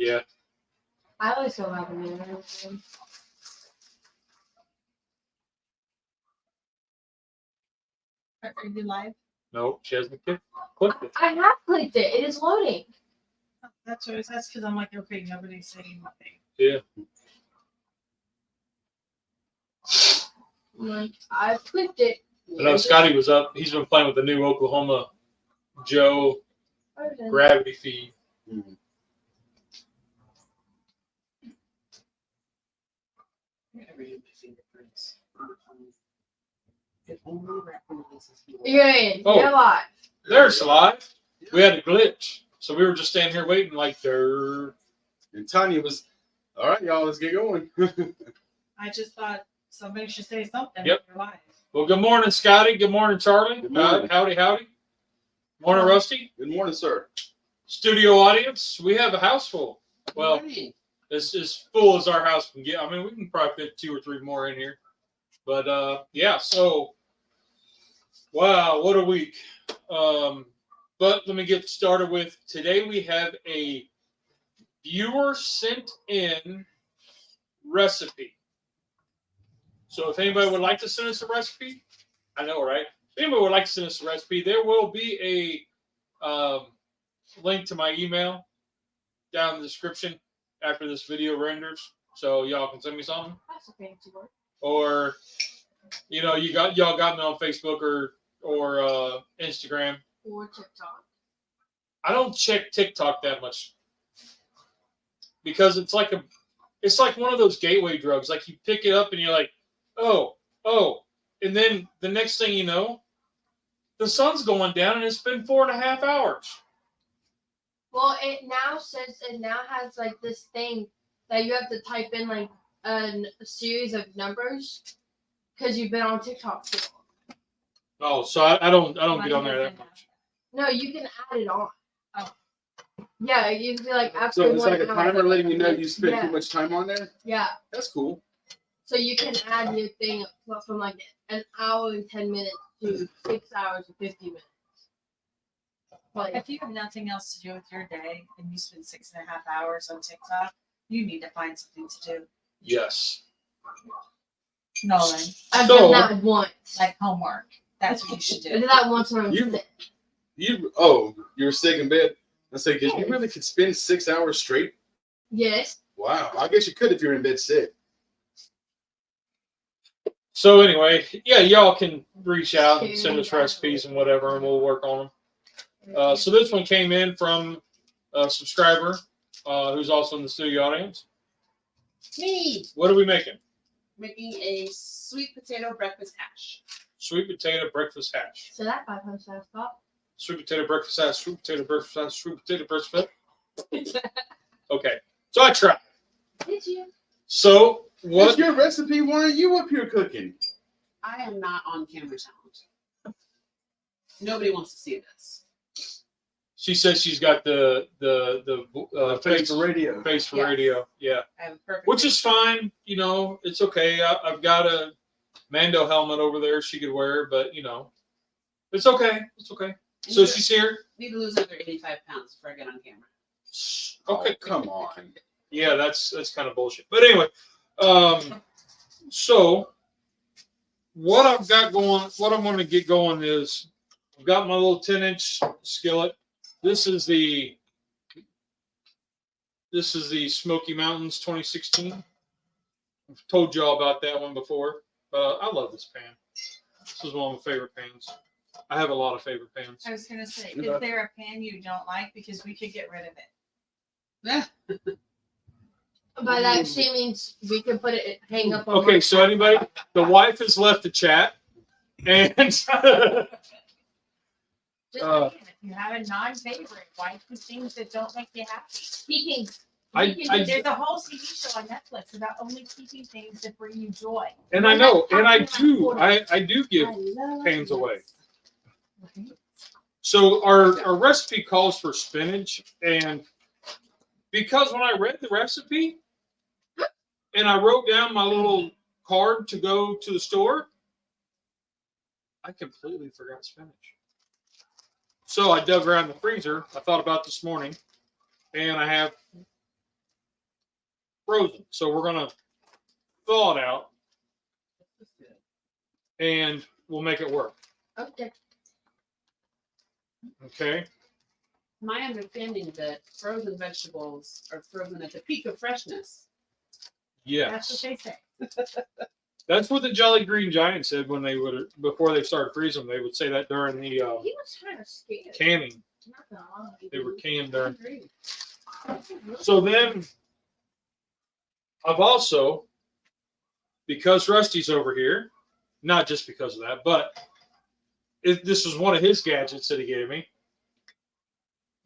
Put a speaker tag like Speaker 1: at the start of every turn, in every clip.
Speaker 1: Yeah.
Speaker 2: I always go out in there.
Speaker 3: Are you live?
Speaker 1: No, she hasn't clicked it.
Speaker 2: I have clicked it. It is loading.
Speaker 3: That's what that's because I'm like, okay, nobody's saying nothing.
Speaker 1: Yeah.
Speaker 2: Like, I clicked it.
Speaker 1: I know Scotty was up. He's been playing with the new Oklahoma Joe gravity feed.
Speaker 4: Mm-hmm.
Speaker 2: You're in.
Speaker 1: Oh.
Speaker 2: You're live.
Speaker 1: There's live. We had a glitch. So we were just standing here waiting like there.
Speaker 4: And Tanya was, all right, y'all, let's get going.
Speaker 3: I just thought somebody should say something.
Speaker 1: Yep.
Speaker 3: You're live.
Speaker 1: Well, good morning, Scotty. Good morning, Charlie.
Speaker 4: Good morning.
Speaker 1: Howdy, howdy. Morning, Rusty.
Speaker 4: Good morning, sir.
Speaker 1: Studio audience. We have a house full. Well, it's as full as our house can get. I mean, we can probably fit 2 or 3 more in here. But, yeah, so, wow, what a week. But let me get started with, today we have a viewer sent in recipe. So if anybody would like to send us a recipe, I know, right? If anybody would like to send us a recipe, there will be a link to my email down in the description after this video renders. So y'all can send me something.
Speaker 2: That's a fancy word.
Speaker 1: Or, you know, y'all got me on Facebook or Instagram.
Speaker 2: Or TikTok.
Speaker 1: I don't check TikTok that much because it's like one of those gateway drugs. Like you pick it up and you're like, oh, and then the next thing you know, the sun's going down and it's been 4.5 hours.
Speaker 2: Well, it now has like this thing that you have to type in like a series of numbers because you've been on TikTok too long.
Speaker 1: Oh, so I don't get on there that much.
Speaker 2: No, you can add it on.
Speaker 3: Oh.
Speaker 2: Yeah, you can be like after
Speaker 4: So it's
Speaker 2: 1
Speaker 4: like a
Speaker 2: hour,
Speaker 4: timer letting you know you spent
Speaker 2: Yeah.
Speaker 4: too much time on there?
Speaker 2: Yeah.
Speaker 4: That's cool.
Speaker 2: So you can add your thing from like an hour and 10 minutes to 6 hours and 50 minutes. Like,
Speaker 3: If you have nothing else to do with your day and you spend 6.5 hours on TikTok, you need to find something to do.
Speaker 1: Yes.
Speaker 3: Nolan,
Speaker 2: I've
Speaker 1: So-
Speaker 2: done that once.
Speaker 3: like homework. That's what you should
Speaker 2: I did
Speaker 3: do.
Speaker 2: that once when I was
Speaker 4: You-
Speaker 2: sick.
Speaker 4: You were sick in bed? I say, because you really could spend 6 hours straight?
Speaker 2: Yes.
Speaker 4: Wow. I guess you could if you're in bed sick.
Speaker 1: So anyway, yeah, y'all can reach out and send us recipes and whatever, and we'll work on them. So this one came in from a subscriber who's also in the studio audience.
Speaker 5: Me
Speaker 1: What are we making?
Speaker 5: making a sweet potato breakfast hash.
Speaker 1: Sweet potato breakfast hash.
Speaker 2: So that 500 stars pop.
Speaker 1: Sweet potato breakfast hash. Sweet potato breakfast hash. Sweet potato breakfast hash. Okay, so I tried.
Speaker 2: Did you?
Speaker 1: So
Speaker 4: What's
Speaker 1: what?
Speaker 4: your recipe? Why aren't you up here cooking?
Speaker 5: I am not on camera talent. Nobody wants to see this.
Speaker 1: She says she's got the
Speaker 4: Face for radio.
Speaker 1: face for
Speaker 5: Yes.
Speaker 1: radio. Yeah.
Speaker 5: I have a perfect.
Speaker 1: Which is fine, you know, it's okay. I've got a Mando helmet over there she could wear, but, you know, it's okay. It's okay. So she's here.
Speaker 5: Need to lose another 85 pounds before I get on camera.
Speaker 1: Okay.
Speaker 4: Oh, come on.
Speaker 1: Yeah, that's kind of bullshit. But anyway, so what I've got going, what I'm going to get going is I've got my little 10-inch skillet. This is the Smoky Mountains 2016. I've told y'all about that one before. I love this pan. This is one of my favorite pans. I have a lot of favorite pans.
Speaker 3: I was going to say, is there a pan you don't like? Because we could get rid of it.
Speaker 5: Yeah.
Speaker 2: By that, she means we can put it, hang up on.
Speaker 1: Okay,
Speaker 2: my-
Speaker 1: so anybody, the wife has left the chat, and
Speaker 3: Just saying, if you have a non-favorite, why do things that don't make you happy?
Speaker 2: Speaking.
Speaker 1: I-
Speaker 3: There's a whole TV show on Netflix about only keeping things that bring you joy.
Speaker 1: and I know, and I do give pans away. So our recipe calls for spinach, and because when I read the recipe and I wrote down my little card to go to the store, I completely forgot spinach. So I dug around the freezer. I thought about this morning, and I have frozen. So we're gonna thaw it out and we'll make it work.
Speaker 2: Okay.
Speaker 1: Okay.
Speaker 5: My understanding that frozen vegetables are frozen at the peak of freshness.
Speaker 3: That's what
Speaker 1: Yes.
Speaker 3: they say.
Speaker 1: That's what the Jolly Green Giant said when they would, before they started freezing them, they would say that during the
Speaker 2: He was kind of scared.
Speaker 1: canning.
Speaker 2: Not gonna lie.
Speaker 1: They were canned during.
Speaker 5: Agreed.
Speaker 1: So then I've also, because Rusty's over here, not just because of that, but this was one of his gadgets that he gave me.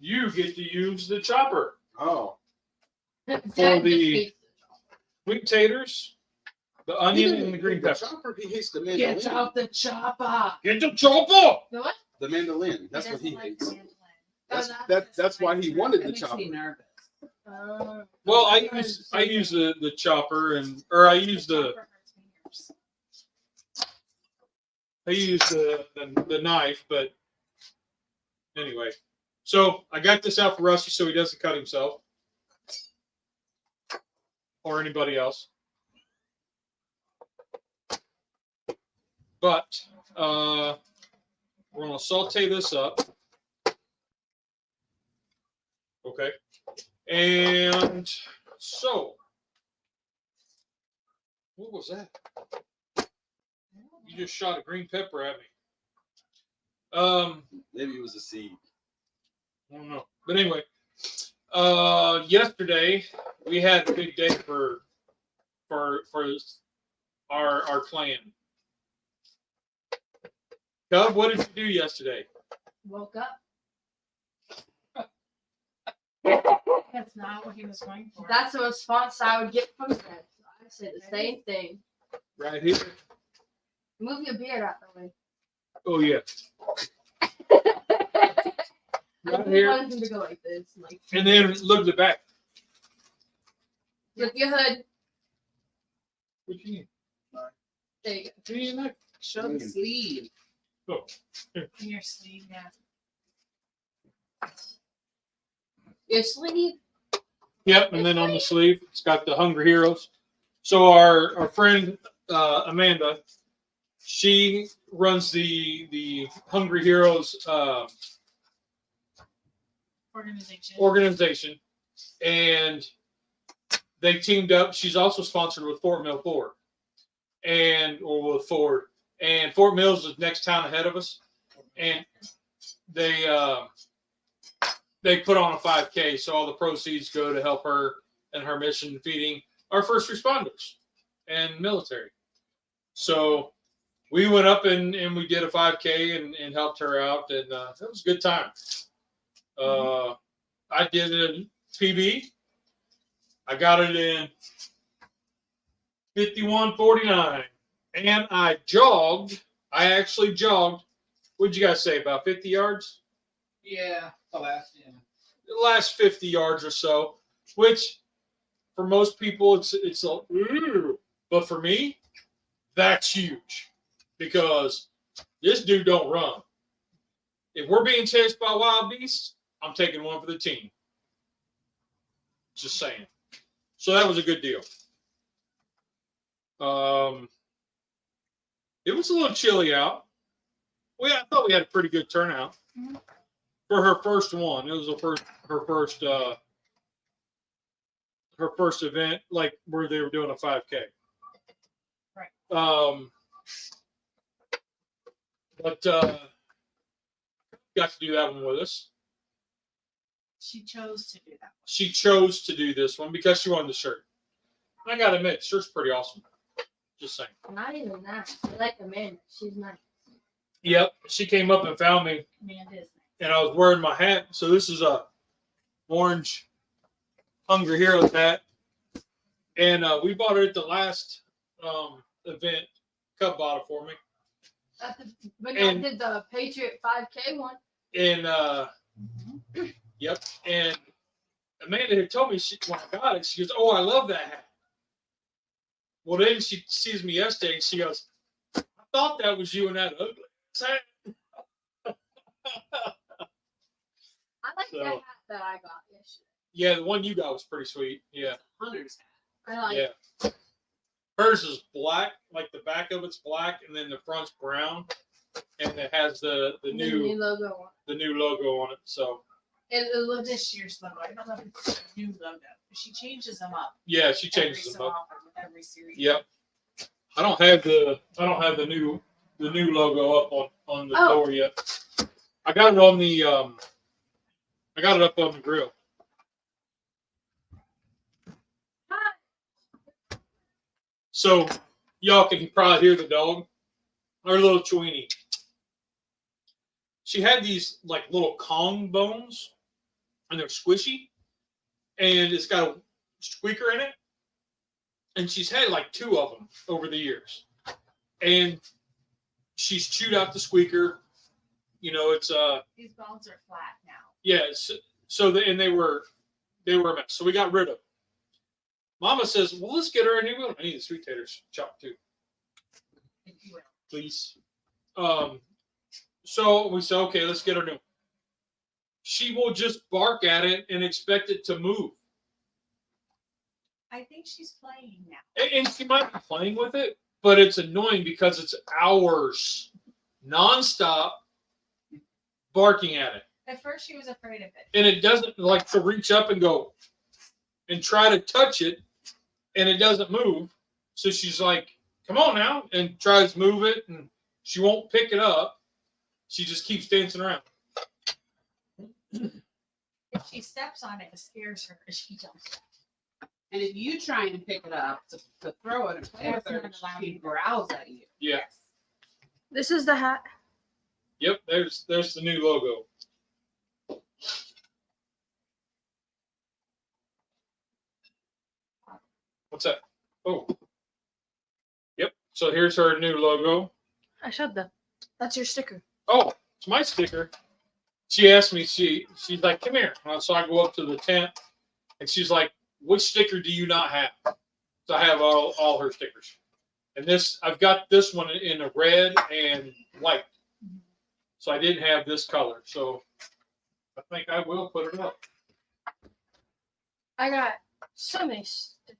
Speaker 1: You get to use the chopper.
Speaker 4: Oh,
Speaker 2: Dad
Speaker 1: For
Speaker 2: just
Speaker 1: the-
Speaker 2: hates
Speaker 1: Sweet taters, the onion, and the green pepper.
Speaker 4: Chopper, he hates the
Speaker 5: Get
Speaker 4: mandolin.
Speaker 5: out the chopper.
Speaker 1: Get the chopper!
Speaker 2: the what?
Speaker 4: The mandolin. That's
Speaker 3: He
Speaker 4: what he
Speaker 3: doesn't like
Speaker 4: hates.
Speaker 3: mandolin.
Speaker 4: That's why he wanted
Speaker 5: That
Speaker 4: the
Speaker 5: makes me
Speaker 4: chopper.
Speaker 5: nervous.
Speaker 1: Well, I use the chopper or I use the knife, but anyway. So I got this out for Rusty so he doesn't cut himself or anybody else. But we're gonna saute this up. Okay. And so what was that? You just shot a green pepper at me.
Speaker 4: Maybe it was a seed.
Speaker 1: I don't know. But anyway, yesterday we had a big day for our clan. Cub, what did you do yesterday?
Speaker 2: Woke up.
Speaker 3: That's not what he was going for.
Speaker 2: That's the response I would get from them. So I said the same thing.
Speaker 1: Right here.
Speaker 2: Move your beard out the way.
Speaker 1: Oh yeah.
Speaker 2: I
Speaker 1: Right
Speaker 2: just
Speaker 1: here.
Speaker 2: wanted him to go like this. Like,
Speaker 1: And then look at the back.
Speaker 2: flip your hood.
Speaker 1: What you need?
Speaker 2: There you go.
Speaker 1: What do you need?
Speaker 5: Show the sleeve.
Speaker 1: Oh.
Speaker 3: In your sleeve, yeah.
Speaker 2: Your sleeve.
Speaker 1: Yep, and then on the sleeve, it's got the Hungry Heroes. So our friend Amanda, she runs the Hungry Heroes organization, and they teamed up. She's also sponsored with Fort Mill Ford, or with Ford, and Fort Mill's is the next town ahead of us, and they put on a 5K, so all the proceeds go to help her and her mission feeding our first responders and military. So we went up and we did a 5K and helped her out, and it was a good time. I did a PB. I got it in 51:49, and I jogged. I actually jogged. What'd you guys say? About 50 yards?
Speaker 6: Yeah, the
Speaker 1: last 50 yards or so, which for most people it's a ooh, but for me that's huge because this dude don't run. If we're being chased by wild beasts, I'm taking one for the team. Just saying. So that was a good deal. It was a little chilly out. I thought we had a pretty good turnout. For her first one, it was her first event, like where they were doing a 5K.
Speaker 3: Right.
Speaker 1: But got to do that one with us.
Speaker 3: She chose to do that.
Speaker 1: She chose to do this one because she wanted the shirt. I gotta admit, the shirt's pretty awesome. Just saying.
Speaker 2: Not even that. I like Amanda. She's nice.
Speaker 1: Yep, she came up and found me,
Speaker 3: Man is
Speaker 1: and I was wearing my hat. So this is a orange Hungry Heroes hat, and we bought it at the last event. Cub bought it for me,
Speaker 2: When
Speaker 1: And-
Speaker 2: I did the Patriot 5K one.
Speaker 1: and yep. And Amanda had told me when I got it, she goes, "Oh, I love that hat." Well, then she sees me yesterday, and she goes, "I thought that was you in that ugly hat."
Speaker 2: I like
Speaker 1: So-
Speaker 2: that hat that I got yesterday.
Speaker 1: Yeah, the one you got was pretty sweet. Yeah.
Speaker 5: Hunter's hat.
Speaker 2: I like.
Speaker 1: Yeah. Hers is black, like the back of it's black, and then the front's brown, and it has the new
Speaker 2: logo on.
Speaker 1: the new logo on it. So
Speaker 2: It looks.
Speaker 3: This year's logo. I don't know if it's a new logo. She changes them up.
Speaker 1: yeah, she
Speaker 3: every
Speaker 1: changes them
Speaker 3: so
Speaker 1: up.
Speaker 3: often with every series.
Speaker 1: Yep. I don't have the new logo up on the door yet. I got it on the I got it up on the grill. So y'all can probably hear the dog. Our little Chweenie. She had these like little Kong bones, and they're squishy, and it's got a squeaker in it. And she's had like 2 of them over the years, and she's chewed out the squeaker. You know, it's
Speaker 3: These bones are flat now.
Speaker 1: yeah. And they were a mess, so we got rid of them. Mama says, "Well, let's get her a new one." I need the sweet taters chopped too,
Speaker 3: If you will.
Speaker 1: please. So we said, okay, let's get her new one. She will just bark at it and expect it to move.
Speaker 3: I think she's playing now.
Speaker 1: And she might be playing with it, but it's annoying because it's hours nonstop barking at it.
Speaker 3: At first, she was afraid of it.
Speaker 1: And it doesn't like to reach up and go and try to touch it, and it doesn't move. So she's like, come on now, and tries to move it, and she won't pick it up. She just keeps dancing around.
Speaker 3: If she steps on it, it scares her. She jumps.
Speaker 5: And if you try and pick it up to throw it and play with her, she growls at you.
Speaker 1: Yeah.
Speaker 2: This is the hat.
Speaker 1: Yep, there's the new logo. What's that? Oh. Yep. So here's her new logo.
Speaker 2: I showed them. That's your sticker.
Speaker 1: Oh, it's my sticker. She asked me, she's like, come here. So I go up to the tent, and she's like, which sticker do you not have? So I have all her stickers. And this, I've got this one in a red and white. So I didn't have this color. So I think I will put it up.
Speaker 2: I got so many stickers.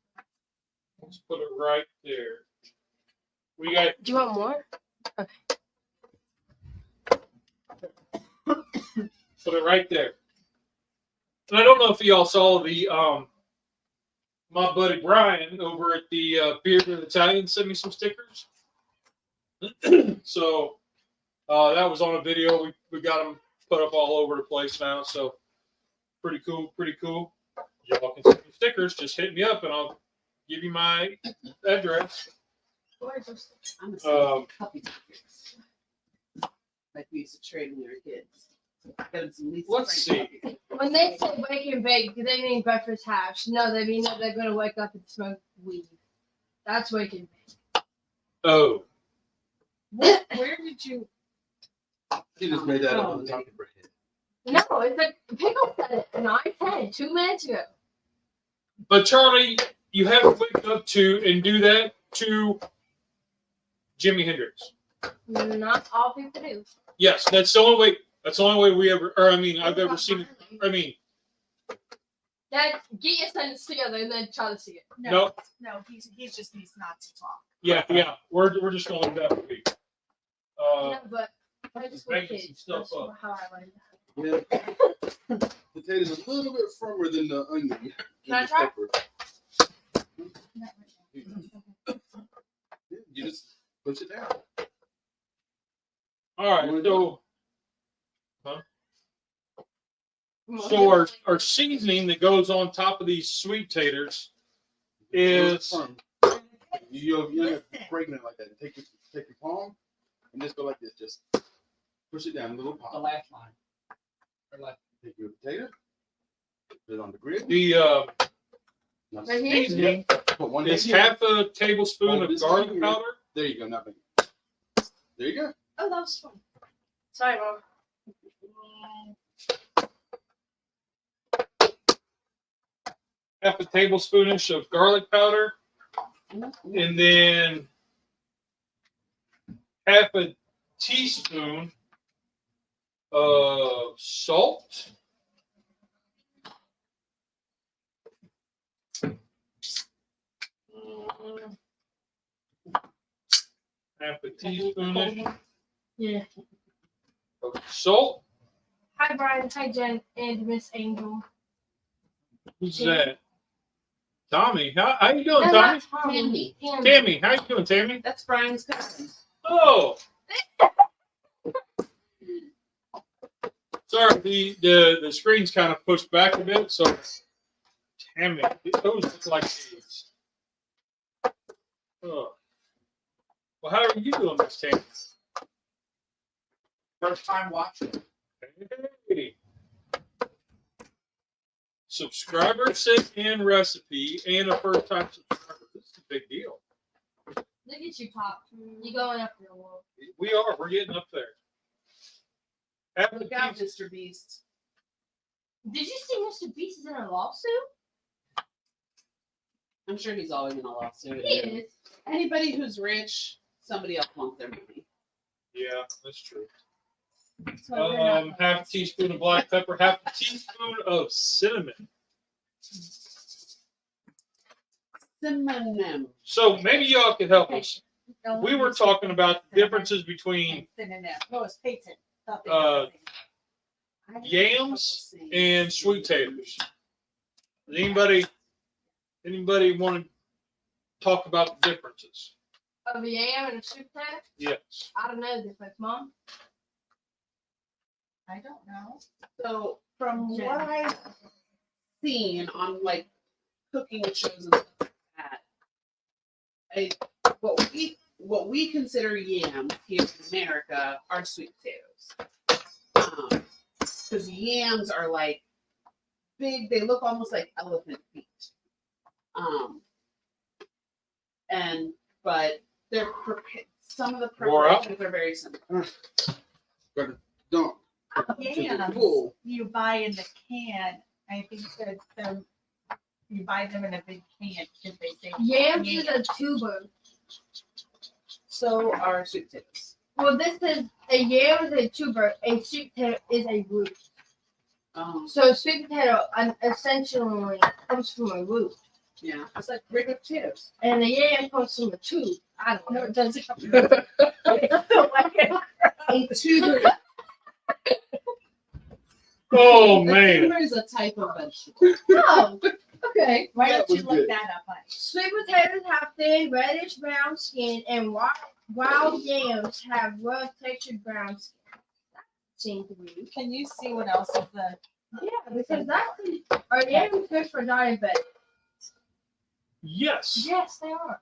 Speaker 1: Let's put it right there. We got.
Speaker 2: Do you want more?
Speaker 1: Put it right there. And I don't know if y'all saw the my buddy Brian over at the Bearded Italian sent me some stickers. So that was on a video. We got them put up all over the place now. So pretty cool, pretty cool. Y'all can send me stickers. Just hit me up and I'll give you my address.
Speaker 2: Where's those stickers?
Speaker 5: I'm gonna say puppy stickers. Like we used to trade when we were kids. Get them some Lisa
Speaker 1: Let's
Speaker 5: Frank
Speaker 1: see.
Speaker 5: puppies.
Speaker 2: When they say wake and bake, do they mean breakfast hash? No, they mean that they're gonna wake up and smoke weed. That's wake and bake.
Speaker 1: Oh,
Speaker 3: Where did you?
Speaker 4: He just made that up on the top of your head.
Speaker 2: No, it's like Pickle said it 9:10, 2 minutes ago.
Speaker 1: but Charlie, you have to wake up to and do that to Jimi Hendrix.
Speaker 2: Not all people do.
Speaker 1: Yes, that's the only way. That's the only way we ever, or I mean, I've ever seen it. I mean,
Speaker 2: Dad, get your sentence together and then try to see it.
Speaker 1: no,
Speaker 3: No, he's just needs not to talk.
Speaker 1: yeah, we're just gonna leave that for me.
Speaker 2: No, but I just want
Speaker 1: making some
Speaker 2: kids.
Speaker 1: stuff
Speaker 2: That's
Speaker 1: up.
Speaker 2: how I learned.
Speaker 4: Yeah. Potatoes a little bit firmer than the onion.
Speaker 2: Can I try?
Speaker 4: You just push it down.
Speaker 1: All right, so our seasoning that goes on top of these sweet taters is
Speaker 4: Firm. You end up breaking it like that. Take your palm and just go like this. Just push it down a little
Speaker 5: The
Speaker 4: palm.
Speaker 5: last line. Or left.
Speaker 4: Take your potato. Put it on the grill.
Speaker 1: the
Speaker 4: Now
Speaker 2: Right here?
Speaker 1: seasoning
Speaker 4: put one
Speaker 1: is
Speaker 4: hand here.
Speaker 1: half a tablespoon of garlic powder.
Speaker 4: There you go. Now, baby. There you go.
Speaker 2: Oh, that was fun. Sorry, Mom.
Speaker 1: Half a tablespoonish of garlic powder, and then half a teaspoon of salt. teaspoon
Speaker 2: Yeah.
Speaker 1: of salt.
Speaker 2: Hi, Brian. Hi, Jen. And Miss Angel.
Speaker 1: Who's that? Tommy. How you doing,
Speaker 2: No,
Speaker 1: Tommy?
Speaker 2: not Tommy.
Speaker 1: Tammy. How you doing, Tammy?
Speaker 5: That's Brian's cousin.
Speaker 1: Oh. Sorry, the screen's kind of pushed back a bit, so Tammy, those look like these. Oh. Well, how are you doing, Miss Tammy?
Speaker 5: First time watching.
Speaker 1: Hey. Subscriber sent in recipe and a first time subscriber. This is a big deal.
Speaker 2: Look at you, Pop. You going up there, world.
Speaker 1: We are. We're getting up there. Have
Speaker 5: Look
Speaker 1: the
Speaker 5: out,
Speaker 1: pizza.
Speaker 5: Mr. Beast.
Speaker 2: Did you see Mr. Beast is in a lawsuit?
Speaker 5: I'm sure he's always in a lawsuit.
Speaker 2: He is.
Speaker 5: Anybody who's rich, somebody else wants their money.
Speaker 1: Yeah, that's true.
Speaker 2: So we're not-
Speaker 1: Half a teaspoon of black pepper, half a teaspoon of cinnamon.
Speaker 5: Synonym.
Speaker 1: So maybe y'all could help
Speaker 3: Okay.
Speaker 1: us.
Speaker 3: No
Speaker 1: We
Speaker 3: one
Speaker 1: were
Speaker 3: needs
Speaker 1: talking
Speaker 3: to
Speaker 1: about the
Speaker 3: say
Speaker 1: differences between
Speaker 3: synonym. Oh, it's patent. Thought they
Speaker 1: Uh,
Speaker 3: were the same.
Speaker 1: yams and sweet taters. Does anybody want to talk about the differences?
Speaker 2: Of a yam and a sweet potato?
Speaker 1: Yes.
Speaker 2: I don't know the difference, Mom.
Speaker 3: I don't know.
Speaker 5: So from
Speaker 2: Jen.
Speaker 5: what I've seen on like cooking shows and stuff like that, what we consider yams here in America are sweet potatoes. Because yams are like big, they look almost like elephant feet. But they're some of the
Speaker 1: Roar up.
Speaker 5: preparations are very similar.
Speaker 4: Gotta dump.
Speaker 3: Yams
Speaker 4: Full.
Speaker 3: you buy in the can. I think that you buy them in a big can because they say
Speaker 2: Yams is a tuber.
Speaker 5: So are sweet potatoes.
Speaker 2: Well, this is a yam is a tuber, and sweet potato is a root. So sweet potato essentially comes from a root,
Speaker 5: Yeah, it's like regular potatoes.
Speaker 2: and the yam comes from a tube. I don't know.
Speaker 3: No, it doesn't come from
Speaker 5: A tuber.
Speaker 1: Oh
Speaker 5: A
Speaker 1: man.
Speaker 5: tuber is a type of vegetable.
Speaker 2: No. Okay.
Speaker 3: Why
Speaker 4: That
Speaker 3: don't you
Speaker 4: was
Speaker 3: look
Speaker 4: good.
Speaker 3: that up, honey?
Speaker 2: Sweet potatoes have thin, reddish brown skin, and wild yams have rough textured brown skin. That seems weird.
Speaker 3: Can you see what else is the?
Speaker 2: Yeah, because are yams good for diabetes?
Speaker 1: Yes.
Speaker 2: Yes, they are.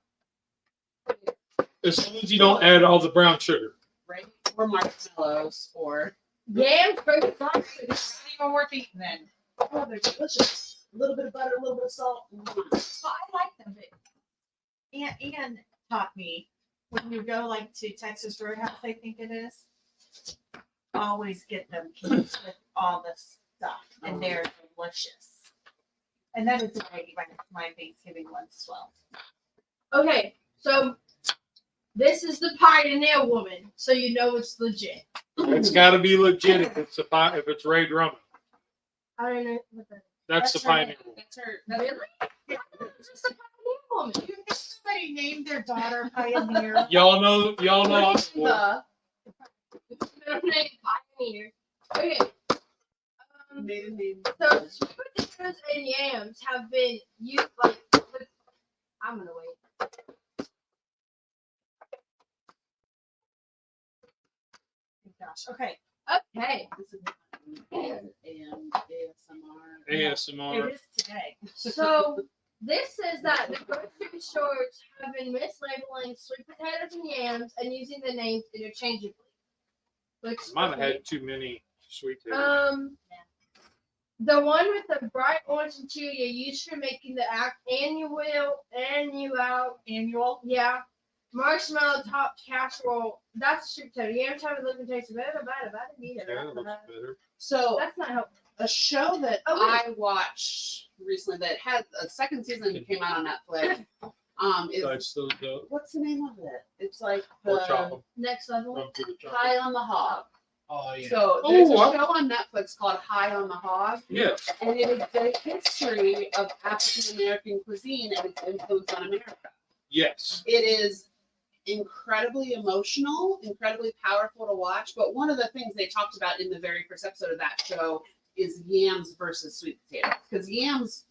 Speaker 1: As long as you don't add all the brown sugar.
Speaker 5: Right? Or marshmallows or
Speaker 2: Yams good for diabetes.
Speaker 3: It's not even worth eating then.
Speaker 5: oh, they're delicious. A little bit of butter, a little bit of salt.
Speaker 3: Well, I like them, but Ann taught me when you go like to Texas Roadhouse, I think it is, always get them cakes with all the stuff, and they're delicious. And that is my Thanksgiving ones as well.
Speaker 2: Okay, so this is the pioneer woman, so you know it's legit.
Speaker 1: It's got to be legit if it's Ray Drummond.
Speaker 2: I don't know what that is.
Speaker 1: That's the
Speaker 3: That's
Speaker 1: pioneer.
Speaker 5: That's her.
Speaker 2: Really? It's just a pioneer woman.
Speaker 3: You think somebody named their daughter Pioneer?
Speaker 1: Y'all know.
Speaker 5: The
Speaker 2: Middle name pioneer. Okay.
Speaker 5: maiden name.
Speaker 2: So sweet potatoes and yams have been used I'm gonna wait.
Speaker 3: Gosh, okay.
Speaker 2: Okay.
Speaker 5: This is and ASMR.
Speaker 1: ASMR.
Speaker 3: It is today.
Speaker 2: So this says that the grocery stores have been mislabeling sweet potatoes and yams and using the names interchangeably. Which
Speaker 1: Might have had too many sweet taters.
Speaker 2: the one with the bright orange interior used for making the annual marshmallow topped casserole. That's sweet potato. Yams have a look and taste better.
Speaker 1: Yeah, that looks better.
Speaker 5: So
Speaker 2: That's not helpful.
Speaker 5: a show that
Speaker 2: Oh, wait.
Speaker 5: I watched recently that had a second season that came out on Netflix. Is
Speaker 1: That's the
Speaker 5: what's the name of it? It's like
Speaker 1: pork chop
Speaker 5: the
Speaker 1: 'em,
Speaker 2: Next level.
Speaker 1: run through the chop.
Speaker 5: High on the Hog.
Speaker 4: Oh yeah.
Speaker 5: So there's a
Speaker 1: Oh,
Speaker 5: show on Netflix called High on the Hog,
Speaker 1: Yes.
Speaker 5: and it is the history of African American cuisine and its influence on America.
Speaker 1: Yes.
Speaker 5: It is incredibly emotional, incredibly powerful to watch. But one of the things they talked about in the very first episode of that show is yams versus sweet potatoes. Because yams,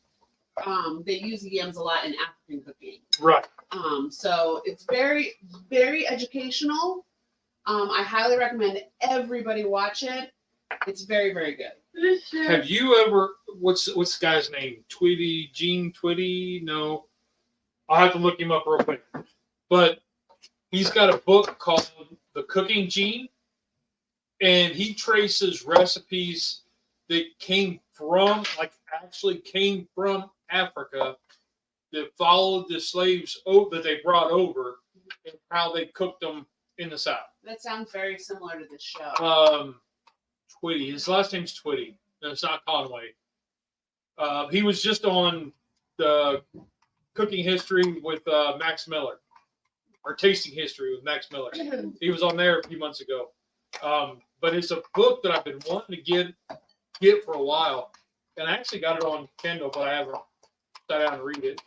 Speaker 5: they use yams a lot in African cooking.
Speaker 1: Right.
Speaker 5: So it's very, very educational. I highly recommend everybody watch it. It's very, very good.
Speaker 1: Have you ever? What's the guy's name? Gene Twitty? No, I'll have to look him up real quick. But he's got a book called The Cooking Gene, and he traces recipes that actually came from Africa, that followed the slaves that they brought over, and how they cooked them in the South.
Speaker 5: That sounds very similar to this show.
Speaker 1: Twitty. His last name's Twitty. No, it's not Conway. He was just on the Cooking History with Max Miller, or Tasting History with Max Miller. He was on there a few months ago. But it's a book that I've been wanting to get for a while, and I actually got it on Kindle, but I haven't sat down and read it.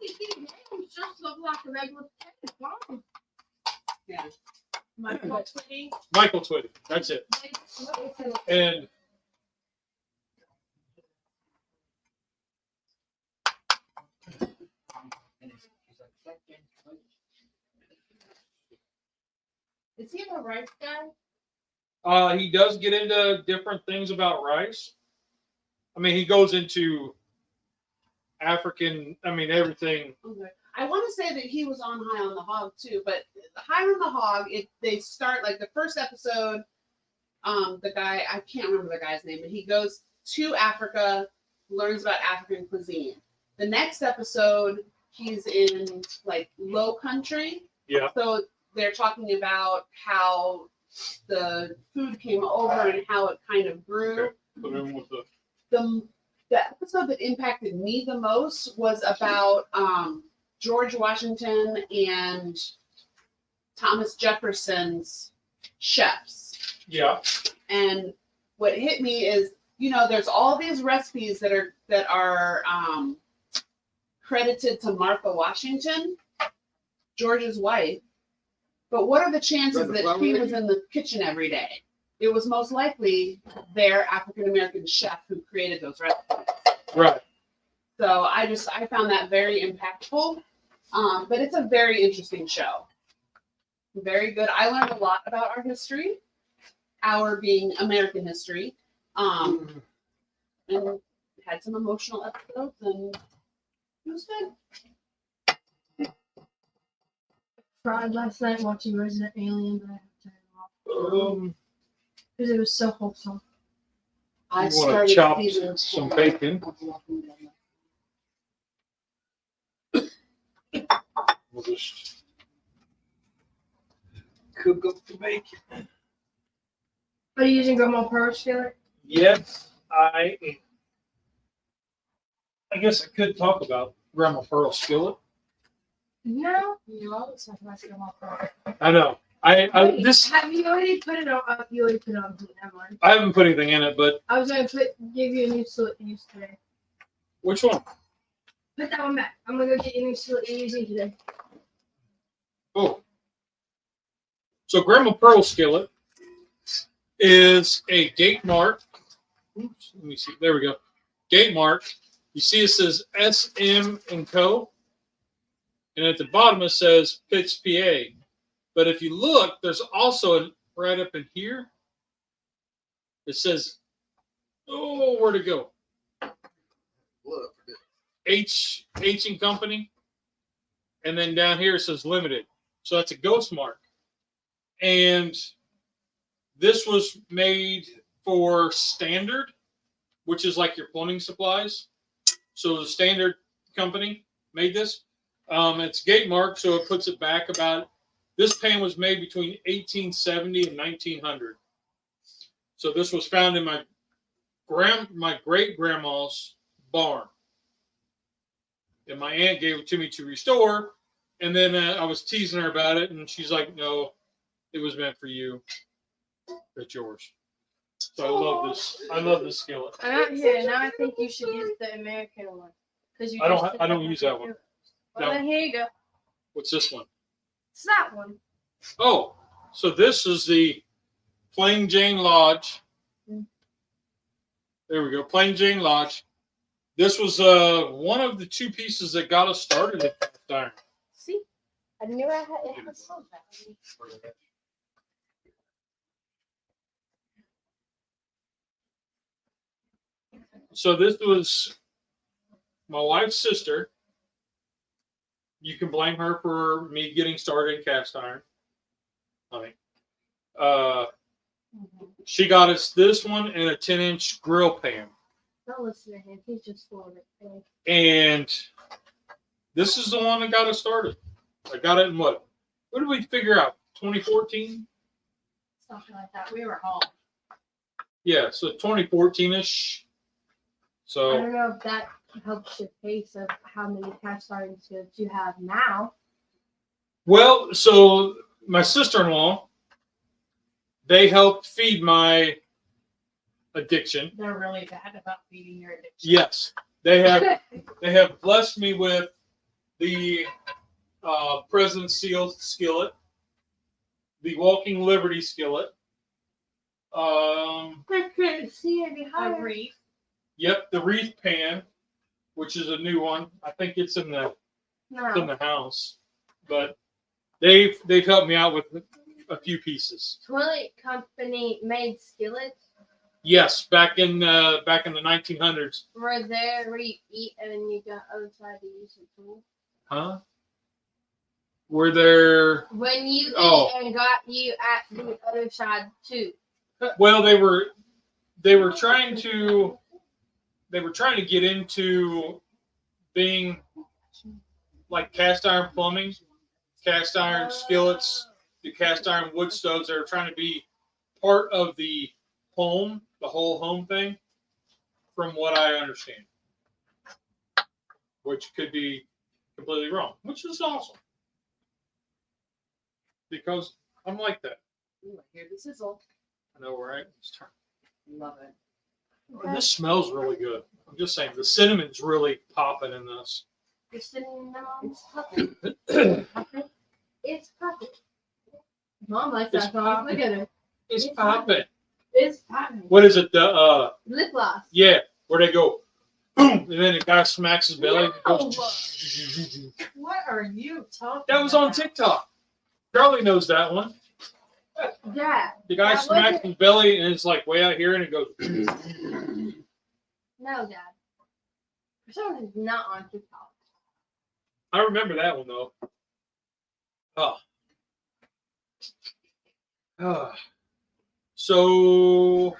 Speaker 2: Just look like a regular potato.
Speaker 5: Yeah.
Speaker 3: Michael Twitty.
Speaker 1: Michael Twitty. That's it. And
Speaker 2: Is he a rice guy?
Speaker 1: he does get into different things about rice. I mean, he goes into African, everything.
Speaker 5: Okay. I want to say that he was on High on the Hog too, but High on the Hog, they start like the first episode. The guy, I can't remember the guy's name, but he goes to Africa, learns about African cuisine. The next episode, he's in like Low Country.
Speaker 1: Yeah.
Speaker 5: So they're talking about how the food came over and how it kind of grew.
Speaker 1: Put him with the
Speaker 5: The episode that impacted me the most was about George Washington and Thomas Jefferson's chefs.
Speaker 1: Yeah.
Speaker 5: And what hit me is, there's all these recipes that are credited to Martha Washington, George's wife. But what are the chances that she was in the kitchen every day? It was most likely their African American chef who created those recipes.
Speaker 1: Right.
Speaker 5: So I found that very impactful. But it's a very interesting show. Very good. I learned a lot about our history, our being American history, and had some emotional episodes, and it was good.
Speaker 2: Cried last night watching Resident Alien, but I have to turn it off because it was so wholesome.
Speaker 5: I
Speaker 1: You want to
Speaker 5: started
Speaker 1: chop
Speaker 5: season
Speaker 1: some
Speaker 5: 4.
Speaker 1: bacon? We'll just cook up the bacon.
Speaker 2: Are you using Grandma Pearl's skillet?
Speaker 1: Yes, I am. I guess I could talk about Grandma Pearl's skillet.
Speaker 2: No.
Speaker 3: You always have my Grandma Pearl.
Speaker 1: I know.
Speaker 2: Wait, have you already put it on? You already put it on. Never mind.
Speaker 1: I haven't put anything in it, but
Speaker 2: I was gonna give you a new skillet to use today.
Speaker 1: which one?
Speaker 2: Put that one back. I'm gonna go get you a new skillet to use today.
Speaker 1: Oh. So Grandma Pearl's skillet is a gate mark. Oops, let me see. There we go. Gate mark. You see it says SM and Co. And at the bottom it says Pitts, PA. But if you look, there's also right up in here. It says, where'd it go? H and Company. And then down here it says limited. So that's a ghost mark. And this was made for Standard, which is like your plumbing supplies. So the Standard company made this. It's gate mark, so it puts it back about. This pan was made between 1870 and 1900. So this was found in my great grandma's barn, and my aunt gave it to me to restore. And then I was teasing her about it, and she's like, "No, it was meant for you. It's yours." So I love this. I love this skillet.
Speaker 2: Now I think you should use the American one because you.
Speaker 1: I don't use that one.
Speaker 2: Well,
Speaker 1: No.
Speaker 2: then here you go.
Speaker 1: What's this one?
Speaker 2: It's that one.
Speaker 1: Oh, so this is the Plain Jane Lodge. There we go, Plain Jane Lodge. This was one of the two pieces that got us started at cast iron.
Speaker 2: See, I knew I had it. Was so bad.
Speaker 1: So this was my wife's sister. You can blame her for me getting started in cast iron. She got us this one and a 10-inch grill pan.
Speaker 2: Don't listen to him. He's just full of it.
Speaker 1: And this is the one that got us started. I got it in what did we figure out? 2014?
Speaker 3: Something like that. We were home.
Speaker 1: Yeah, so 2014-ish.
Speaker 2: I
Speaker 1: So
Speaker 2: don't know if that helps your pace of how many cast iron skills you have now.
Speaker 1: well, so my sister-in-law, they helped feed my addiction.
Speaker 3: They're really bad about feeding your addiction.
Speaker 1: Yes, they have blessed me with the President's Seal skillet, the Walking Liberty skillet.
Speaker 2: I couldn't see any
Speaker 3: A
Speaker 2: higher.
Speaker 3: wreath.
Speaker 1: Yep, the wreath pan, which is a new one. I think it's in the
Speaker 2: No.
Speaker 1: house, but they've helped me out with a few pieces.
Speaker 2: Toilet company made skillets.
Speaker 1: Yes, back in the 1900s.
Speaker 2: Were there where you eat and then you got outside to use the tool?
Speaker 1: Huh? Were there?
Speaker 2: When you eat
Speaker 1: Oh.
Speaker 2: and got you at the other side too.
Speaker 1: Well, they were trying to get into being like cast iron plumbing, cast iron skillets, the cast iron wood stoves. They were trying to be part of the home, the whole home thing, from what I understand, which could be completely wrong, which is awesome because I'm like that.
Speaker 5: Ooh, I hear the sizzle.
Speaker 1: I know, right? Let's turn.
Speaker 5: Love it.
Speaker 1: And this smells really good. I'm just saying, the cinnamon's really popping in this.
Speaker 2: The cinnamon, it's popping. It's popping. Mom likes
Speaker 1: It's
Speaker 2: that song. Look at her.
Speaker 1: It's
Speaker 2: It's
Speaker 1: popping.
Speaker 2: It's popping.
Speaker 1: What is it? The
Speaker 2: Lip gloss.
Speaker 1: yeah, where they go, boom, and then the guy smacks his belly. And it
Speaker 2: No.
Speaker 1: goes,
Speaker 3: What are you talking
Speaker 1: that was on
Speaker 3: about?
Speaker 1: TikTok. Charlie knows that one.
Speaker 2: Dad.
Speaker 1: The guy
Speaker 2: That
Speaker 1: smacks
Speaker 2: wasn't-
Speaker 1: his belly and it's like way out here and it goes.
Speaker 2: No, Dad. For some reason, it's not on TikTok.
Speaker 1: I remember that one though. Oh. So,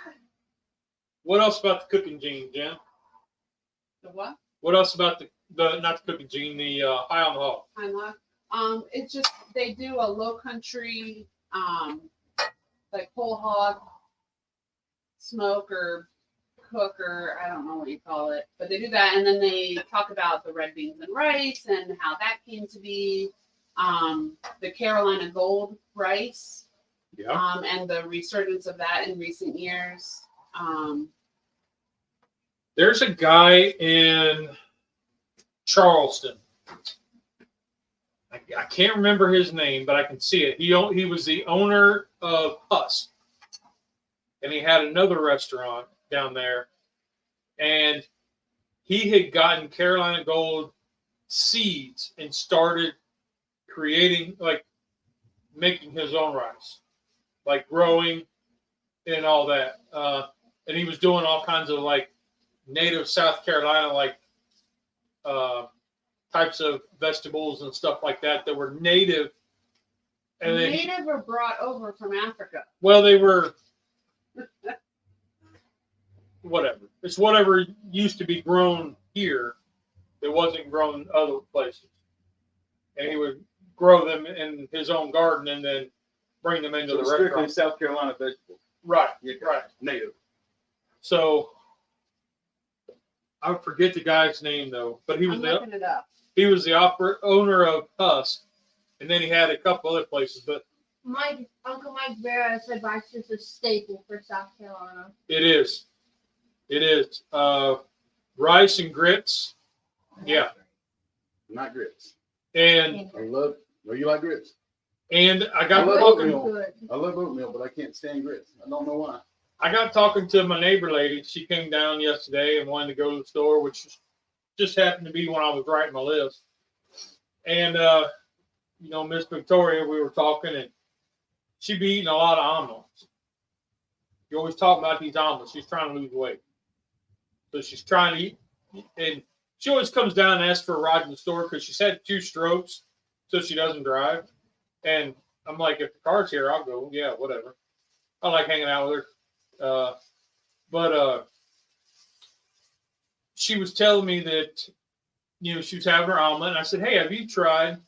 Speaker 1: what else about the cooking gene, Jen?
Speaker 5: The what?
Speaker 1: What else about the not the cooking gene, the high on the hog?
Speaker 5: It's just they do a low country, like whole hog smoke or cook or I don't know what you call it, but they do that, and then they talk about the red beans and rice and how that came to be, the Carolina Gold rice,
Speaker 1: Yeah.
Speaker 5: and the resurgence of that in recent years.
Speaker 1: There's a guy in Charleston. I can't remember his name, but I can see it. He was the owner of Husk, and he had another restaurant down there, and he had gotten Carolina Gold seeds and started creating, like, making his own rice, like growing and all that. And he was doing all kinds of like native South Carolina, like types of vegetables and stuff like that were native. And then,
Speaker 5: Native or brought over from Africa.
Speaker 1: well, they were whatever. It's whatever used to be grown here that wasn't grown other places. And he would grow them in his own garden and then bring them into
Speaker 4: So
Speaker 1: the
Speaker 4: it's strictly
Speaker 1: restaurant.
Speaker 4: South Carolina vegetable.
Speaker 1: Right,
Speaker 4: Yeah,
Speaker 1: right.
Speaker 4: Native.
Speaker 1: So I forget the guy's name though, but he was
Speaker 5: I'm
Speaker 1: the
Speaker 5: looking it up.
Speaker 1: owner of Husk, and then he had a couple other places. But
Speaker 2: Uncle Mike Vera said rice is a staple for South Carolina.
Speaker 1: it is rice and grits. Yeah,
Speaker 4: Not grits.
Speaker 1: and
Speaker 4: I love. No, you like grits?
Speaker 1: And I
Speaker 4: I
Speaker 1: got
Speaker 4: love
Speaker 1: talking.
Speaker 4: oatmeal.
Speaker 2: Good.
Speaker 4: I love oatmeal, but I can't stand grits. I don't know why.
Speaker 1: I got talking to my neighbor lady. She came down yesterday and wanted to go to the store, which just happened to be when I was writing my list. And Miss Victoria, we were talking, and she be eating a lot of omelets. You always talk about these omelets. She's trying to lose weight, so she's trying to eat. And she always comes down and asks for a ride in the store because she's had 2 strokes, so she doesn't drive. And I'm like, if the car's here, I'll go. Yeah, whatever. I like hanging out with her. But she was telling me that, she was having her omelet. And I said, hey, have you tried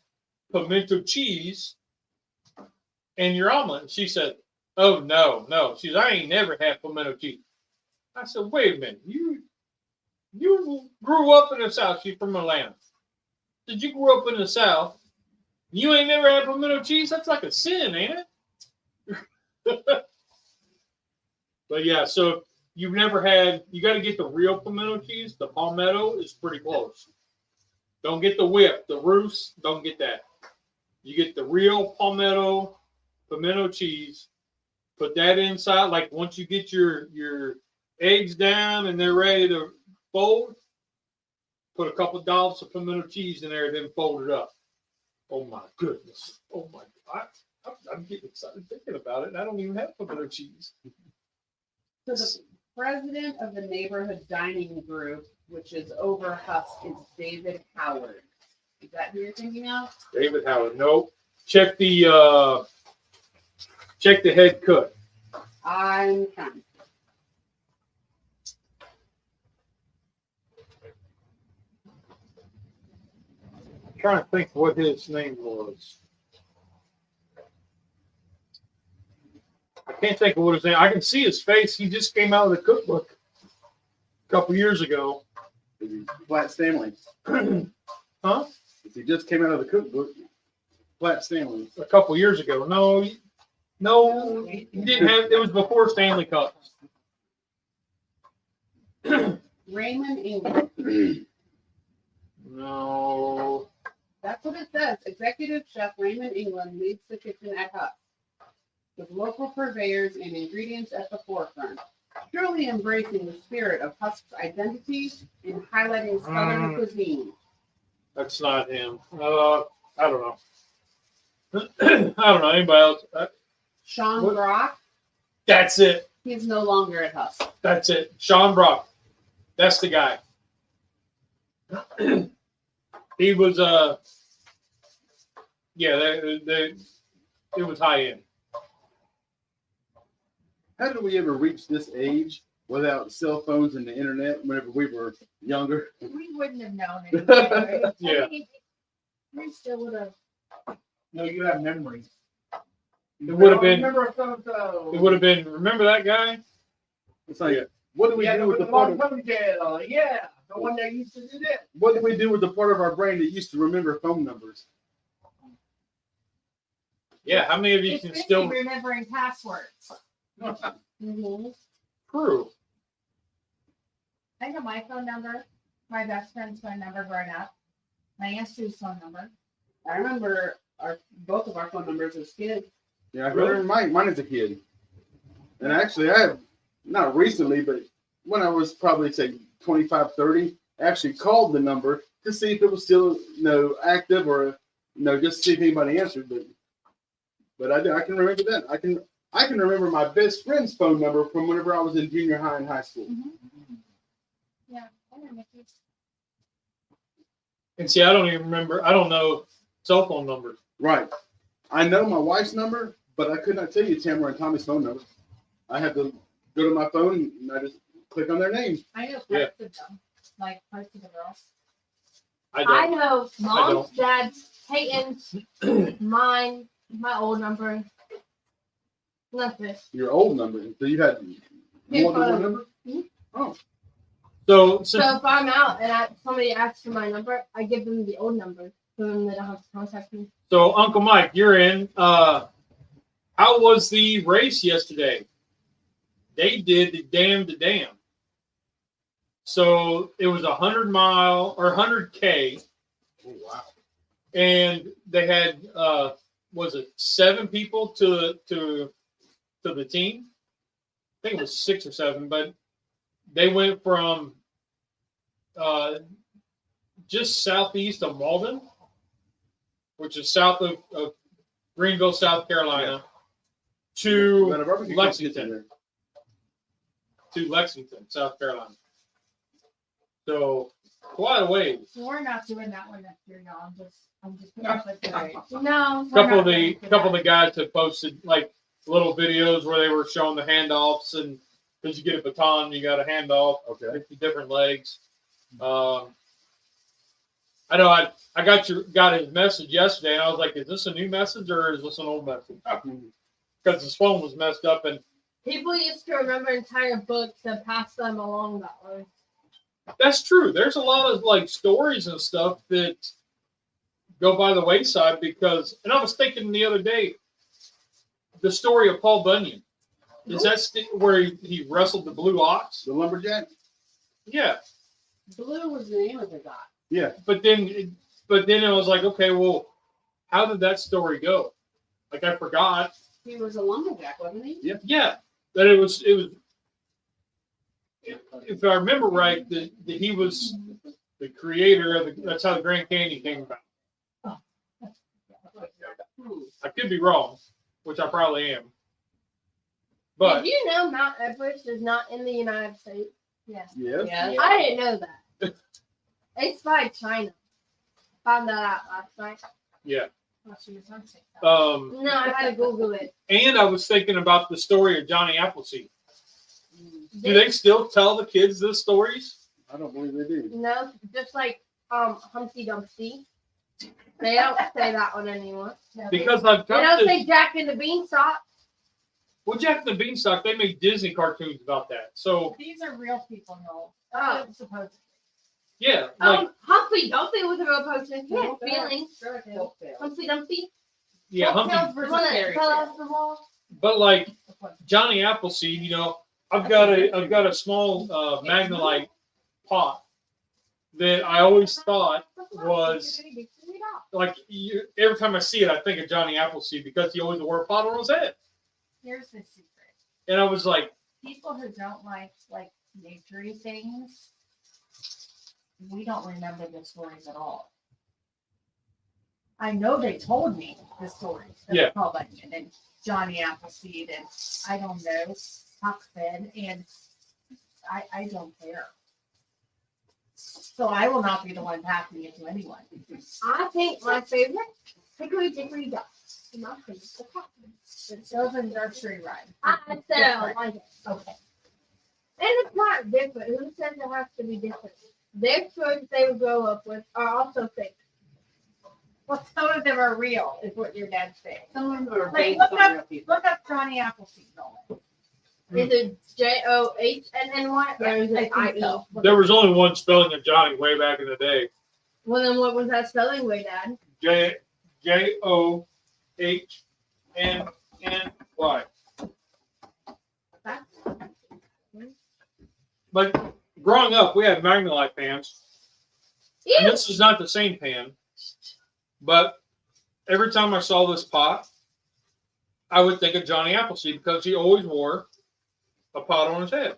Speaker 1: pimento cheese in your omelet? And she said, oh, no. She said, I ain't never had pimento cheese. I said, wait a minute. You grew up in the South. She's from Atlanta. Did you grow up in the South? You ain't never had pimento cheese? That's like a sin, ain't it? But yeah, so you've never had, you got to get the real pimento cheese. The palmetto is pretty close. Don't get the whip, the Roos, don't get that. You get the real palmetto pimento cheese. Put that inside. Like once you get your eggs down and they're ready to fold, put a couple of dollops of pimento cheese in there, then fold it up. Oh my goodness. Oh my God. I'm getting excited thinking about it. And I don't even have pimento cheese.
Speaker 5: So the president of the neighborhood dining group, which is over Husk, is David Howard. Is that who you're thinking of?
Speaker 1: David Howard. Nope. Check the head cook.
Speaker 5: I'm trying.
Speaker 1: I'm trying to think what his name was. I can't think of what his name. I can see his face. He just came out of the cookbook a couple years ago.
Speaker 4: Flat Stanley.
Speaker 1: Huh?
Speaker 4: He just came out of the cookbook. Flat Stanley.
Speaker 1: A couple years ago. No, he didn't have. It was before Stanley Cups.
Speaker 5: Raymond England.
Speaker 1: No.
Speaker 5: That's what it says. Executive Chef Raymond England leads the kitchen at Husk, with local purveyors and ingredients at the forefront, truly embracing the spirit of Husk's identity and highlighting Southern cuisine.
Speaker 1: That's not him. I don't know. I don't know. Anybody else?
Speaker 5: Sean
Speaker 1: What?
Speaker 5: Brock,
Speaker 1: That's it.
Speaker 5: he's no longer at Husk.
Speaker 1: That's it. Sean Brock. That's the guy. He was it was high end.
Speaker 4: How did we ever reach this age without cell phones and the internet whenever we were younger?
Speaker 3: We wouldn't have known it.
Speaker 1: Yeah.
Speaker 3: I mean, we still would have.
Speaker 6: No, you have memories.
Speaker 1: It would have been.
Speaker 6: Remember a photo.
Speaker 1: It would have been. Remember that guy?
Speaker 4: It's like, what do we do with the part of,
Speaker 6: Yeah, the one that used to do that.
Speaker 4: what do we do with the part of our brain that used to remember phone numbers?
Speaker 1: Yeah. How many of you
Speaker 3: It's
Speaker 1: can
Speaker 3: busy
Speaker 1: still
Speaker 3: remembering passwords.
Speaker 2: Mm-hmm.
Speaker 1: prove?
Speaker 3: I know my phone number, my best friend's phone number growing up, my Aunt Sue's phone number.
Speaker 5: I remember both of our phone numbers as kids.
Speaker 4: Yeah, I remember mine as a kid. And actually, I have, not recently, but when I was probably, say, 25, 30, I actually called the number to see if it was still, active or, just to see if anybody answered. But I can remember that. I can remember my best friend's phone number from whenever I was in junior high and high school.
Speaker 3: Yeah, I remember these.
Speaker 1: And see, I don't even remember. I don't know cell phone numbers.
Speaker 4: Right. I know my wife's number, but I could not tell you Tamara and Tommy's phone number. I have to go to my phone and I just click on their names.
Speaker 3: I know parts of them, like parts of the girls.
Speaker 1: I
Speaker 2: I
Speaker 1: don't.
Speaker 2: know mom's, dad's, Peyton's, mine, my old number. Nothing.
Speaker 4: Your old number. So you had more than one number?
Speaker 2: Mhm.
Speaker 4: Oh.
Speaker 1: So
Speaker 2: So if I'm out and somebody asks for my number, I give them the old number so then they don't have to contact me.
Speaker 1: So Uncle Mike, you're in. How was the race yesterday? They did the dam to dam. So it was 100-mile or 100K.
Speaker 4: Oh, wow.
Speaker 1: And they had was it 7 people to the team? I think it was 6 or 7, but they went from just southeast of Malden, which is south of Greenville, South Carolina, to
Speaker 4: Got a barbecue
Speaker 1: Lexington.
Speaker 4: there.
Speaker 1: To Lexington, South Carolina. So quite a ways.
Speaker 3: We're not doing that one next year, y'all. I'm just.
Speaker 2: No.
Speaker 1: Couple of the guys have posted like little videos where they were showing the handoffs, and because you get a baton, you got a handoff.
Speaker 4: Okay.
Speaker 1: With the different legs. I know I got his message yesterday, and I was like, "Is this a new message or is this an old message?" Because his phone was messed up, and
Speaker 2: People used to remember entire books and pass them along that way.
Speaker 1: that's true. There's a lot of like stories and stuff that go by the wayside because. And I was thinking the other day, the story of Paul Bunyan. Is that where he wrestled the blue ox?
Speaker 4: The lumberjack?
Speaker 1: Yeah.
Speaker 5: Blue was the name of the guy.
Speaker 4: Yeah.
Speaker 1: But then I was like, okay, well, how did that story go? Like I forgot.
Speaker 5: He was a lumberjack, wasn't he?
Speaker 1: Yeah, that it was. If I remember right, that he was the creator of that's how the Grand Canyon came about. I could be wrong, which I probably am. But
Speaker 2: Did you know Mount Everest is not in the United States?
Speaker 3: Yes.
Speaker 4: Yes.
Speaker 5: Yeah.
Speaker 2: I didn't know that. It's by China. Found that out last night.
Speaker 1: yeah,
Speaker 3: Well, she was on TikTok.
Speaker 2: No, I had to Google it.
Speaker 1: and I was thinking about the story of Johnny Appleseed. Do they still tell the kids those stories?
Speaker 4: I don't believe they do.
Speaker 2: No, just like Humpty Dumpty. They don't say that one anymore.
Speaker 3: No,
Speaker 1: Because I've
Speaker 2: They
Speaker 1: got
Speaker 2: don't
Speaker 1: this.
Speaker 2: say Jack and the Beanstalk.
Speaker 1: Well, Jack and the Beanstalk, they made Disney cartoons about that. So
Speaker 3: these are real people, Noel.
Speaker 2: Oh.
Speaker 3: Supposedly.
Speaker 1: yeah, like
Speaker 2: Humpty Dumpty was a real person. Yeah,
Speaker 5: Folktales.
Speaker 2: feelings.
Speaker 5: Folktales.
Speaker 2: Humpty Dumpty.
Speaker 1: yeah,
Speaker 3: Folktales
Speaker 1: Humpty,
Speaker 3: versus
Speaker 2: Wanna
Speaker 3: fairy
Speaker 2: tell
Speaker 3: tales.
Speaker 2: us the wall?
Speaker 1: but like Johnny Appleseed, you know, I've got a small Magnolite pot that I always thought was like every time I see it, I think of Johnny Appleseed because he always wore a pot on his head,
Speaker 3: Here's the secret.
Speaker 1: and I was like,
Speaker 3: People who don't like naturey things, we don't remember the stories at all. I know they told me the stories. of
Speaker 1: Yeah.
Speaker 3: Paul Bunyan and Johnny Appleseed and I don't know, Huck Finn, and I don't care. So I will not be the one passing it to anyone.
Speaker 2: I think my favorite Hickory Dickory Dock. My favorite.
Speaker 3: It's those are nursery rhymes.
Speaker 2: I said I don't like it.
Speaker 3: Okay.
Speaker 2: And it's not different. Who says it has to be different? Their stories they would grow up with are also fake.
Speaker 3: Well, some of them are real, is what your dad's saying.
Speaker 5: Some of them are
Speaker 3: Like,
Speaker 5: based
Speaker 3: look
Speaker 5: on real people.
Speaker 3: Look up Johnny Appleseed, Nolan.
Speaker 2: Is it JOHNNY or is it
Speaker 3: I think
Speaker 2: IE?
Speaker 3: so.
Speaker 1: there was only one spelling of Johnny way back in the day.
Speaker 2: Well, then what was that spelling way, Dad?
Speaker 1: JOHNNY. But growing up, we had Magnolite pans. And
Speaker 2: Ew.
Speaker 1: this is not the same pan, but every time I saw this pot, I would think of Johnny Appleseed because he always wore a pot on his head.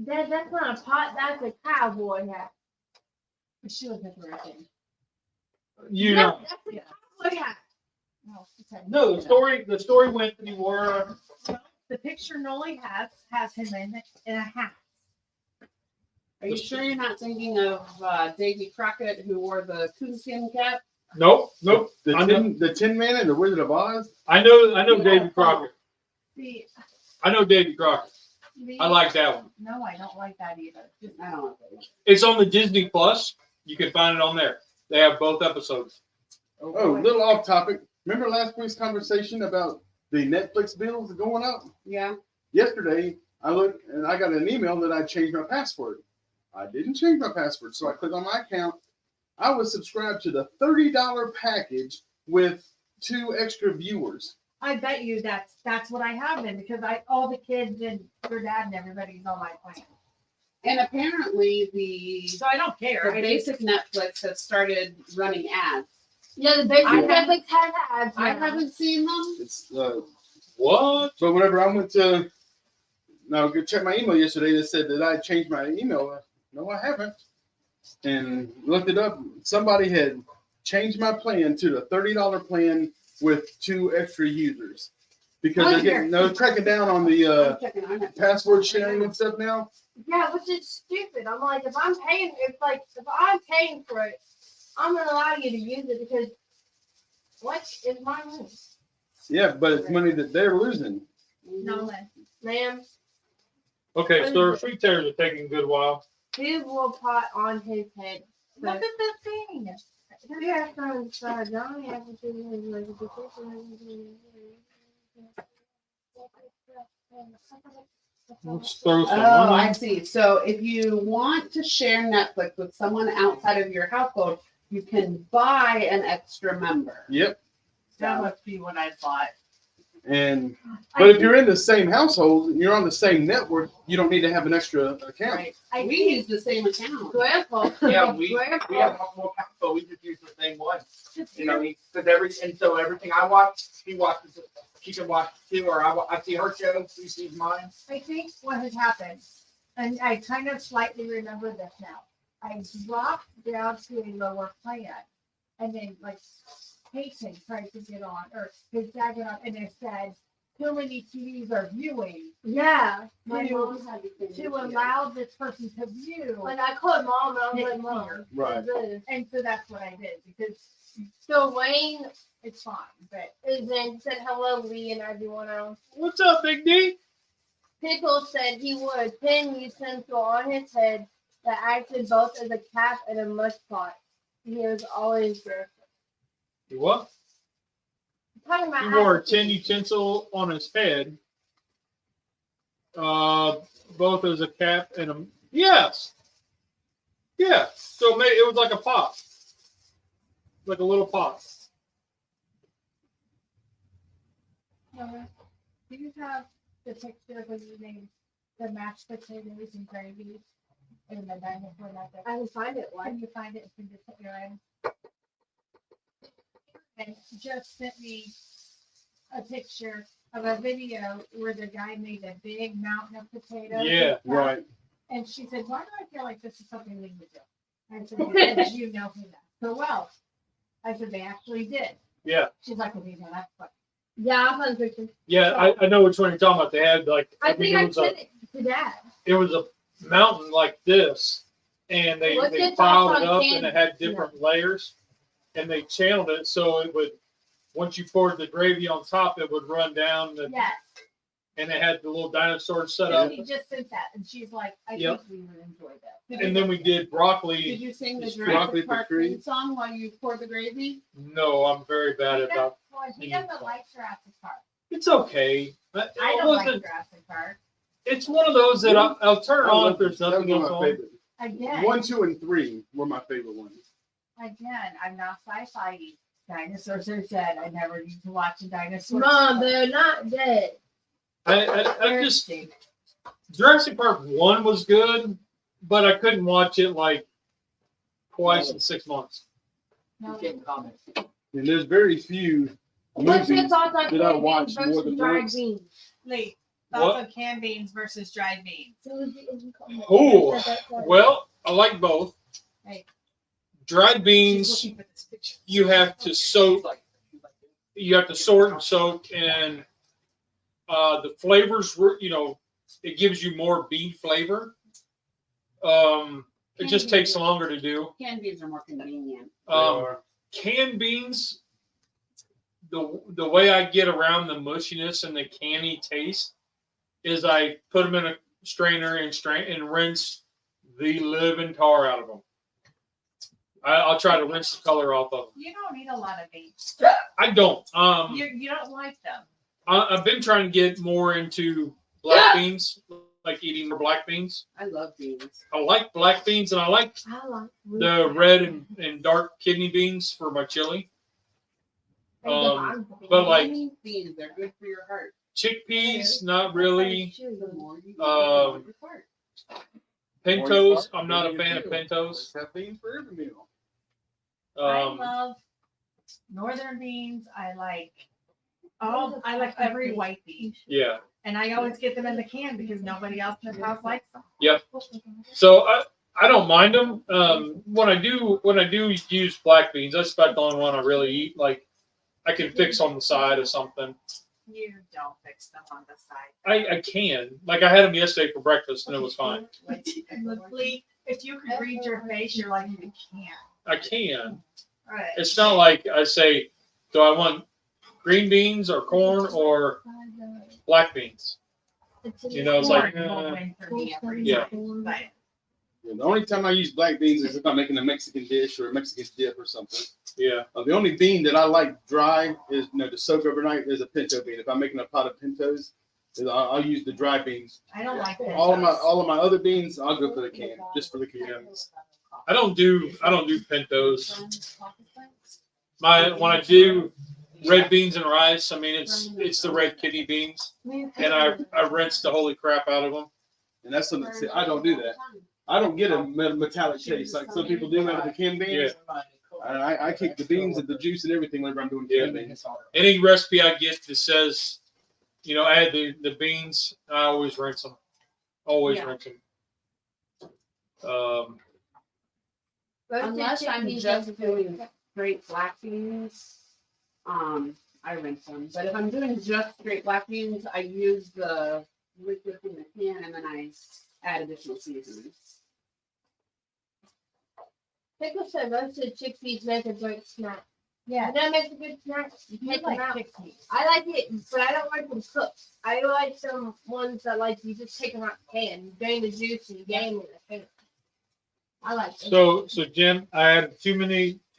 Speaker 2: Dad, that's not a pot. That's a cowboy hat.
Speaker 3: She was a virgin.
Speaker 1: You
Speaker 2: No,
Speaker 1: know,
Speaker 2: that's a
Speaker 3: Yeah.
Speaker 2: cowboy hat.
Speaker 1: no, the story went that he wore.
Speaker 3: The picture Noli has him in a hat.
Speaker 5: Are you sure you're not thinking of Davy Crockett who wore the coonskin cap?
Speaker 1: Nope.
Speaker 4: The Tin Man and the Wizard of Oz.
Speaker 1: I know
Speaker 3: Yeah.
Speaker 1: Davy Crockett.
Speaker 3: See,
Speaker 1: I know Davy Crockett.
Speaker 3: the-
Speaker 1: I like that one.
Speaker 3: No, I don't like that either. Just,
Speaker 5: I don't know. What
Speaker 1: It's on the Disney Plus. You can find it on there. They have both episodes.
Speaker 4: Oh, little off topic. Remember last week's conversation about the Netflix bills going up?
Speaker 5: yeah.
Speaker 4: Yesterday, I looked and I got an email that I changed my password. I didn't change my password, so I clicked on my account. I was subscribed to the $30 package with 2 extra viewers.
Speaker 3: I bet you that's what I have then because all the kids and your dad and everybody's on my plan.
Speaker 5: And apparently the
Speaker 3: So I don't care.
Speaker 5: basic Netflix has started running ads.
Speaker 2: Yeah, the basic
Speaker 3: I
Speaker 2: Netflix has ads.
Speaker 5: I
Speaker 2: now.
Speaker 5: haven't seen them.
Speaker 4: It's
Speaker 1: What?
Speaker 4: but whenever I went to go check my email yesterday, they said that I changed my email. No, I haven't. And looked it up. Somebody had changed my plan to the $30 plan with 2 extra users because they're getting tracking down on the
Speaker 5: I'm checking on it.
Speaker 4: password sharing and stuff now.
Speaker 2: Yeah, which is stupid. I'm like, if I'm paying for it, I'm gonna allow you to use it because what is my money,
Speaker 4: Yeah, but it's money that they're losing.
Speaker 3: No,
Speaker 2: ma'am?
Speaker 1: Okay, so our sweet taters are taking a good while.
Speaker 2: Who will pot on his head?
Speaker 3: look at the thing.
Speaker 2: Yeah, Johnny has to do his
Speaker 1: Let's throw some
Speaker 5: Oh, I
Speaker 1: money.
Speaker 5: see. So if you want to share Netflix with someone outside of your household, you can buy an extra member.
Speaker 4: Yep.
Speaker 3: That must be what I bought.
Speaker 4: And but if you're in the same household and you're on the same network, you don't need to have an extra account.
Speaker 3: Right.
Speaker 5: We use the same account.
Speaker 2: Grandpa.
Speaker 6: Yeah, we
Speaker 2: Grandpa.
Speaker 6: have multiple accounts, but we just use the same one. You know, because everything I watch, he watches it. She can watch too, or I see her show, she sees mine.
Speaker 7: I think what has happened, and I kind of slightly remember this now. I dropped down to a lower plan, and then like Peyton tried to get on, or his dad got on, and it said, "Too many TVs are viewing."
Speaker 2: Yeah.
Speaker 7: My
Speaker 2: To-
Speaker 7: mom had to allow this person to view,
Speaker 2: Like I called mom and I was like, Mom,
Speaker 4: Right.
Speaker 2: what's this?
Speaker 7: and so that's what I did because
Speaker 2: So Wayne
Speaker 7: it's fine. But
Speaker 2: is then said hello, Lee, and everyone else.
Speaker 1: What's up, Big D?
Speaker 2: Pickle said he wore a tin utensil on his head that acted both as a cap and a mush pot. He was always there.
Speaker 1: You what?
Speaker 2: Talking about
Speaker 1: He wore a
Speaker 2: acting.
Speaker 1: tin utensil on his head. Both as a cap and a yes. Yeah. So it was like a pot. Like a little pot.
Speaker 7: do you have the picture of the name, the mashed potatoes and gravy in the dinosaur method?
Speaker 2: I can find it. Why?
Speaker 7: Can you find it and just put your in? And just sent me a picture of a video where the guy made a big mountain of potatoes.
Speaker 1: Yeah,
Speaker 7: and stuff.
Speaker 4: Right.
Speaker 7: And she said, "Why do I feel like this is something we would do?" I said, "Because you know him so well." I said, "They actually did."
Speaker 1: Yeah.
Speaker 7: She's like, "Well, you know, that's what."
Speaker 2: Yeah, I'll find the picture.
Speaker 1: Yeah, I know which one you're talking about. They had like
Speaker 2: I think I
Speaker 1: it was a
Speaker 2: sent it to Dad.
Speaker 1: it was a mountain like this, and they
Speaker 2: What's
Speaker 1: they
Speaker 2: the
Speaker 1: piled
Speaker 2: top
Speaker 1: it
Speaker 2: on
Speaker 1: up
Speaker 2: candy?
Speaker 1: and it had different layers, and they channeled it so it would once you poured the gravy on top, it would run down
Speaker 7: Yes.
Speaker 1: and it had the little dinosaurs set up.
Speaker 7: And she just sent that, and she's like, "I
Speaker 1: Yep.
Speaker 7: think we would enjoy that."
Speaker 1: And then we did
Speaker 5: Did
Speaker 1: broccoli.
Speaker 5: you sing the
Speaker 1: It's
Speaker 4: broccoli
Speaker 5: Jurassic Park
Speaker 4: pastrami.
Speaker 5: theme song while you poured the gravy?
Speaker 1: No, I'm very bad at that.
Speaker 7: Well, he doesn't like Jurassic Park.
Speaker 1: It's okay.
Speaker 7: I
Speaker 1: It
Speaker 7: don't like
Speaker 1: wasn't.
Speaker 7: Jurassic Park.
Speaker 1: It's one of those that I'll turn on if there's
Speaker 4: That was
Speaker 1: nothing
Speaker 4: one
Speaker 1: else
Speaker 4: of my
Speaker 1: on.
Speaker 4: favorite.
Speaker 7: Again,
Speaker 4: 1, 2, and 3 were my favorite ones.
Speaker 7: I'm not sci-fi. Dinosaurs are dead. I never need to watch a dinosaur.
Speaker 2: Mom, they're not dead.
Speaker 1: I just Jurassic Park 1 was good, but I couldn't watch it like twice in 6 months.
Speaker 7: No.
Speaker 6: Getting comments.
Speaker 4: And there's very few
Speaker 2: What's your
Speaker 4: movies.
Speaker 2: thoughts on
Speaker 4: Did I
Speaker 2: canned
Speaker 4: watch
Speaker 2: beans
Speaker 4: more
Speaker 2: versus
Speaker 4: than
Speaker 2: dried
Speaker 4: once?
Speaker 2: beans?
Speaker 3: Lee,
Speaker 1: What?
Speaker 3: thoughts on canned beans versus dried beans.
Speaker 1: Oh, well, I like both.
Speaker 7: Hey.
Speaker 1: Dried
Speaker 3: She's
Speaker 1: beans,
Speaker 3: looking for this picture.
Speaker 1: you have to soak. You have to sort and soak, and the flavors were, it gives you more bean flavor. It just takes longer to do.
Speaker 5: Canned beans are more convenient.
Speaker 1: Canned beans, the way I get around the mushiness and the canny taste is I put them in a strainer and rinse the living tar out of them. I'll try to rinse the color off of them.
Speaker 3: You don't need a lot of beans.
Speaker 1: I don't.
Speaker 3: You don't like them.
Speaker 1: I've been trying to get more into black beans, like eating more black beans.
Speaker 5: I love beans.
Speaker 1: I like black beans, and I like
Speaker 2: I like
Speaker 1: the red and dark kidney beans for my chili. But like
Speaker 5: Beans, they're good for your heart.
Speaker 1: chickpeas, not really.
Speaker 5: The more you eat, the
Speaker 1: Um,
Speaker 5: more your heart.
Speaker 1: Pintos, I'm not a fan of pintos.
Speaker 4: Let's have beans for every meal.
Speaker 3: I
Speaker 1: Um,
Speaker 3: love northern beans. I like every white bean.
Speaker 1: yeah.
Speaker 3: And I always get them in the can because nobody else in the house likes them.
Speaker 1: Yep. So I don't mind them. When I do use black beans, that's about the only one I really eat. Like I can fix on the side or something.
Speaker 3: You don't fix them on the side.
Speaker 1: I can. Like I had them yesterday for breakfast and it was fine.
Speaker 3: Lee, if you could read your face, you're like, you can't.
Speaker 1: I can.
Speaker 3: Right.
Speaker 1: It's not like I say, do I want green beans or corn or black beans? You know, it's like,
Speaker 3: Corn will win for me every
Speaker 1: Yeah.
Speaker 3: time, but
Speaker 4: Yeah, the only time I use black beans is if I'm making a Mexican dish or a Mexican dip or something.
Speaker 1: yeah.
Speaker 4: The only bean that I like dry is to soak overnight is a pinto bean. If I'm making a pot of pintos, I'll use the dry beans.
Speaker 3: I don't like that.
Speaker 4: All of my other beans, I'll go for the can, just for the cans.
Speaker 1: I don't do pintos. When I do red beans and rice, I mean it's the red kidney beans, and I rinse the holy crap out of them.
Speaker 4: And that's something. See, I don't do that. I don't get a metallic taste like some people do out of the canned beans. And I keep the beans and the juice and everything whenever I'm doing canned beans.
Speaker 1: Any recipe I get that says, add the beans, I always rinse them. Always rinse them.
Speaker 5: Unless I'm just doing straight black beans, I rinse them. But if I'm doing just straight black beans, I use the liquid in the can and then I add additional seasonings.
Speaker 2: Pickle said roasted chickpeas make a great snack.
Speaker 7: Yeah.
Speaker 2: That makes a good snack. You
Speaker 7: You
Speaker 2: take
Speaker 7: like
Speaker 2: them out.
Speaker 7: chickpeas.
Speaker 2: I like it, but I don't like them cooked. I like some ones that you just take them out the can, you drain the juice, and you game in the can. I like them.
Speaker 1: So Jim, I added too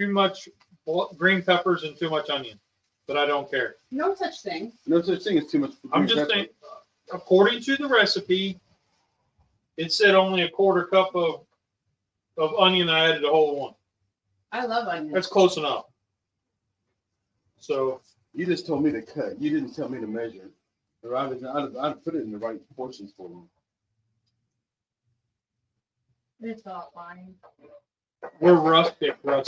Speaker 1: much green peppers and too much onion, but I don't care.
Speaker 5: No such thing.
Speaker 4: No such thing as too much.
Speaker 1: I'm just saying, according to the recipe, it said only a quarter cup of onion. I added a whole one.
Speaker 5: I love onions.
Speaker 1: That's close enough. So
Speaker 4: You just told me to cut. You didn't tell me to measure. Or I'd put it in the right portions for you.
Speaker 7: It's all fine.
Speaker 1: we're rusty.
Speaker 5: I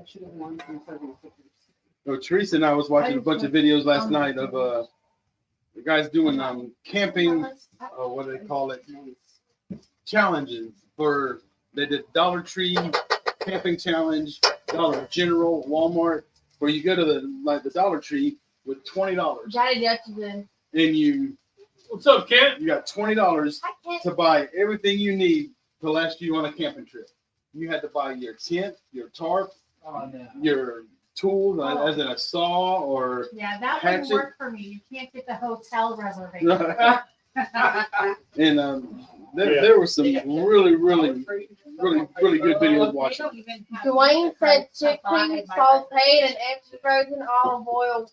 Speaker 5: should have worn some serving stickers.
Speaker 4: So Teresa and I was watching a bunch of videos last night of the guys doing camping. What do they call it? Challenges for they did Dollar Tree camping challenge, Dollar General, Walmart, where you go to the Dollar Tree with $20
Speaker 2: Daddy yesterday.
Speaker 4: and you
Speaker 1: What's up, Kent?
Speaker 4: got $20
Speaker 2: I can't.
Speaker 4: to buy everything you need to last you on a camping trip. You had to buy your tent, your tarp, your tools, as in a saw or
Speaker 3: Yeah, that
Speaker 4: Hatchet.
Speaker 3: wouldn't work for me. You can't get the hotel reservation.
Speaker 4: and there were some really good videos watching.
Speaker 2: Dwayne said chickpeas, sauteed, and extra virgin olive oil,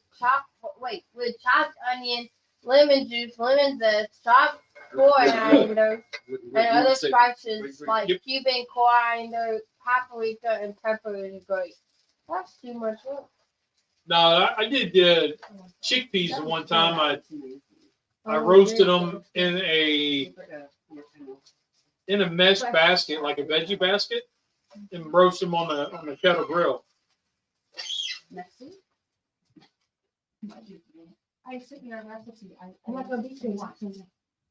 Speaker 2: with chopped onion, lemon juice, lemon zest, chopped coriander, and other spices like Cuban coriander, paprika, and pepper is great. That's too much work.
Speaker 1: No, I did chickpeas at one time. I roasted them in a mesh basket, like a veggie basket, and roast them on the kettle grill.
Speaker 3: I sent you a recipe.
Speaker 2: I'm not gonna be too much.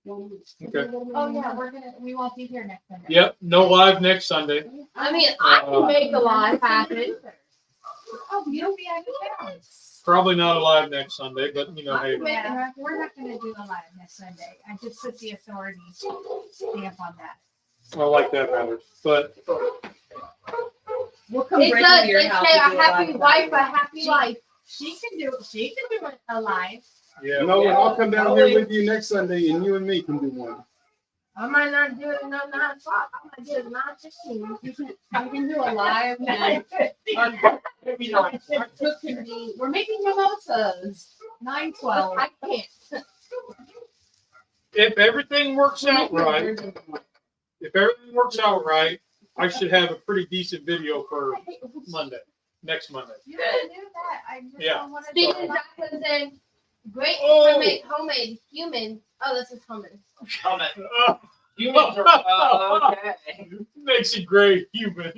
Speaker 1: Okay.
Speaker 3: Oh yeah, we won't be here next Sunday.
Speaker 1: Yep. No live next Sunday.
Speaker 2: I mean, I can make a live happen.
Speaker 3: Oh, you'll be out of town.
Speaker 1: Probably not alive next Sunday, but hey.
Speaker 3: Yeah, we're not gonna do the live next Sunday. I just put the authority stamp on that.
Speaker 1: I like that better. But
Speaker 5: We'll come
Speaker 2: It
Speaker 5: break
Speaker 2: does.
Speaker 5: into your
Speaker 2: They
Speaker 5: house
Speaker 2: say
Speaker 5: and
Speaker 2: a
Speaker 5: do
Speaker 2: happy
Speaker 5: live
Speaker 2: wife, a
Speaker 5: podcast.
Speaker 2: happy life.
Speaker 3: She can do it alive.
Speaker 1: yeah.
Speaker 4: No, I'll come down here with you next Sunday, and you and me can do one.
Speaker 2: I might not do it at 9 o'clock. I might do it at 9:15.
Speaker 5: You can do a live and our cook can be, we're making mimosas.
Speaker 3: 9:12.
Speaker 2: I can't.
Speaker 1: If everything works out right, I should have a pretty decent video for Monday, next Monday.
Speaker 3: You can do that. I just
Speaker 1: Yeah.
Speaker 3: don't want to
Speaker 2: Stephen Jackson said, great
Speaker 1: Oh.
Speaker 2: homemade human. Oh, this is hummus.
Speaker 1: Oh,
Speaker 6: Humans are okay.
Speaker 1: Makes you great human.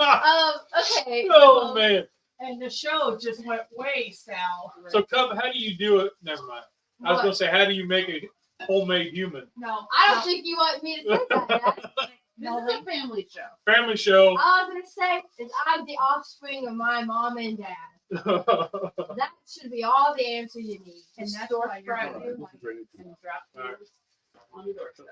Speaker 2: Okay.
Speaker 1: Oh man.
Speaker 3: And the show just went way south.
Speaker 1: So Cub, how do you do it? Never mind. I was gonna say, how do you make a homemade human?
Speaker 3: No,
Speaker 2: I don't think you want me to say that, Dad.
Speaker 5: This is a family show.
Speaker 1: Family show.
Speaker 2: All I was gonna say is I'm the offspring of my mom and dad. That should be all the answer you need.
Speaker 3: and that's
Speaker 5: Store
Speaker 3: why you're
Speaker 5: front
Speaker 3: going.
Speaker 5: and drop
Speaker 1: Alright.
Speaker 5: these on the doorstep.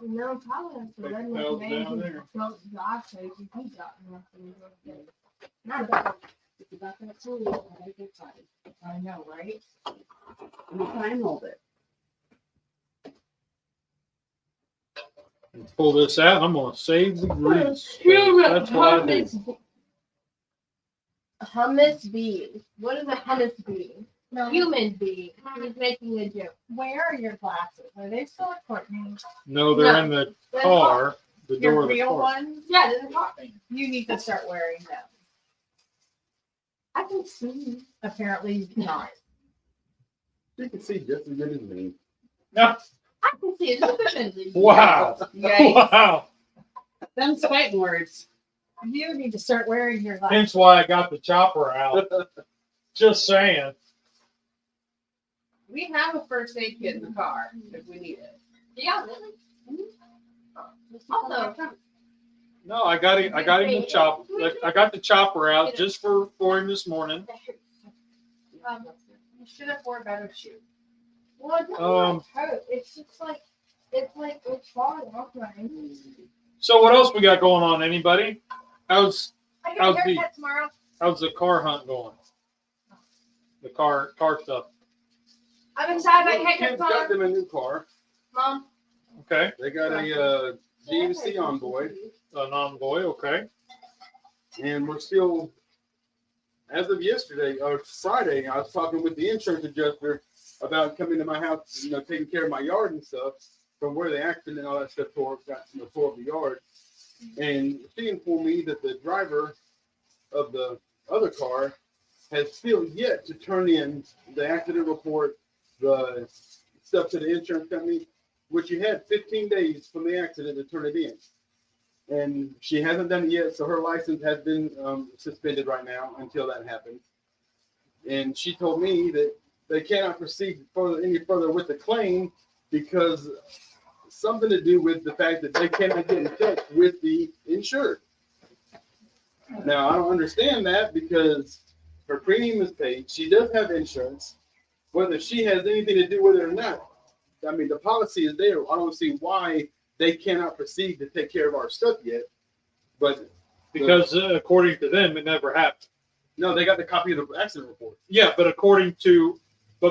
Speaker 2: No problem. So
Speaker 1: Big
Speaker 2: then
Speaker 1: bells
Speaker 2: maybe
Speaker 1: down there.
Speaker 2: don't drive so you can keep dropping.
Speaker 5: Not about it's about that tool. I gotta get tight.
Speaker 3: I know, right?
Speaker 5: I'm gonna try and hold it.
Speaker 1: Pull this out. I'm gonna save the grease. That's what I do.
Speaker 2: Hummus being. What is a hummus being?
Speaker 7: No,
Speaker 2: Human being. He's making a joke.
Speaker 3: Where are your glasses? Are they still at Courtney?
Speaker 1: No, they're
Speaker 2: No.
Speaker 1: in the car. The
Speaker 3: Your
Speaker 1: door of the
Speaker 3: real
Speaker 1: car.
Speaker 3: ones?
Speaker 2: Yeah, this is hot.
Speaker 3: You need to start wearing them.
Speaker 2: I can see.
Speaker 3: Apparently you cannot.
Speaker 4: You can see just as good as me.
Speaker 2: I can see it. Definitely.
Speaker 1: Wow.
Speaker 5: Yikes.
Speaker 1: Wow.
Speaker 5: Them fighting words.
Speaker 3: You need to start wearing your glasses.
Speaker 1: Hence why I got the chopper out. Just saying.
Speaker 5: We have a first aid kit in the car if we need it.
Speaker 2: Yeah, really. Also,
Speaker 1: No, I got him. I got him the chop. I got the chopper out just for him this morning.
Speaker 3: You should have worn better shoes.
Speaker 2: well, it's not hurt. It's just like it's falling off my ankles.
Speaker 1: So what else we got going on? Anybody? How's
Speaker 3: I
Speaker 1: How's
Speaker 3: got a
Speaker 1: the-
Speaker 3: haircut tomorrow.
Speaker 1: the car hunt going? The car stuff.
Speaker 2: I'm excited about
Speaker 4: Kids
Speaker 2: Keto
Speaker 4: got
Speaker 2: Tom.
Speaker 4: them a new car.
Speaker 2: Mom.
Speaker 1: Okay.
Speaker 4: They got a GMC Envoy,
Speaker 1: A non-boy. Okay.
Speaker 4: and we're still, as of yesterday or Friday, I was talking with the insurance adjuster about coming to my house, taking care of my yard and stuff from where the accident and all that stuff tore up the yard. And she informed me that the driver of the other car has still yet to turn in the accident report, the stuff to the insurance company, which you had 15 days from the accident to turn it in. And she hasn't done it yet, so her license has been suspended right now until that happens. And she told me that they cannot proceed any further with the claim because something to do with the fact that they cannot get in touch with the insured. Now, I don't understand that because her premium is paid. She does have insurance. Whether she has anything to do with it or not, I mean, the policy is there. I don't see why they cannot proceed to take care of our stuff yet. But
Speaker 1: Because according to them, it never happened.
Speaker 4: no, they got the copy of the accident report.
Speaker 1: Yeah, but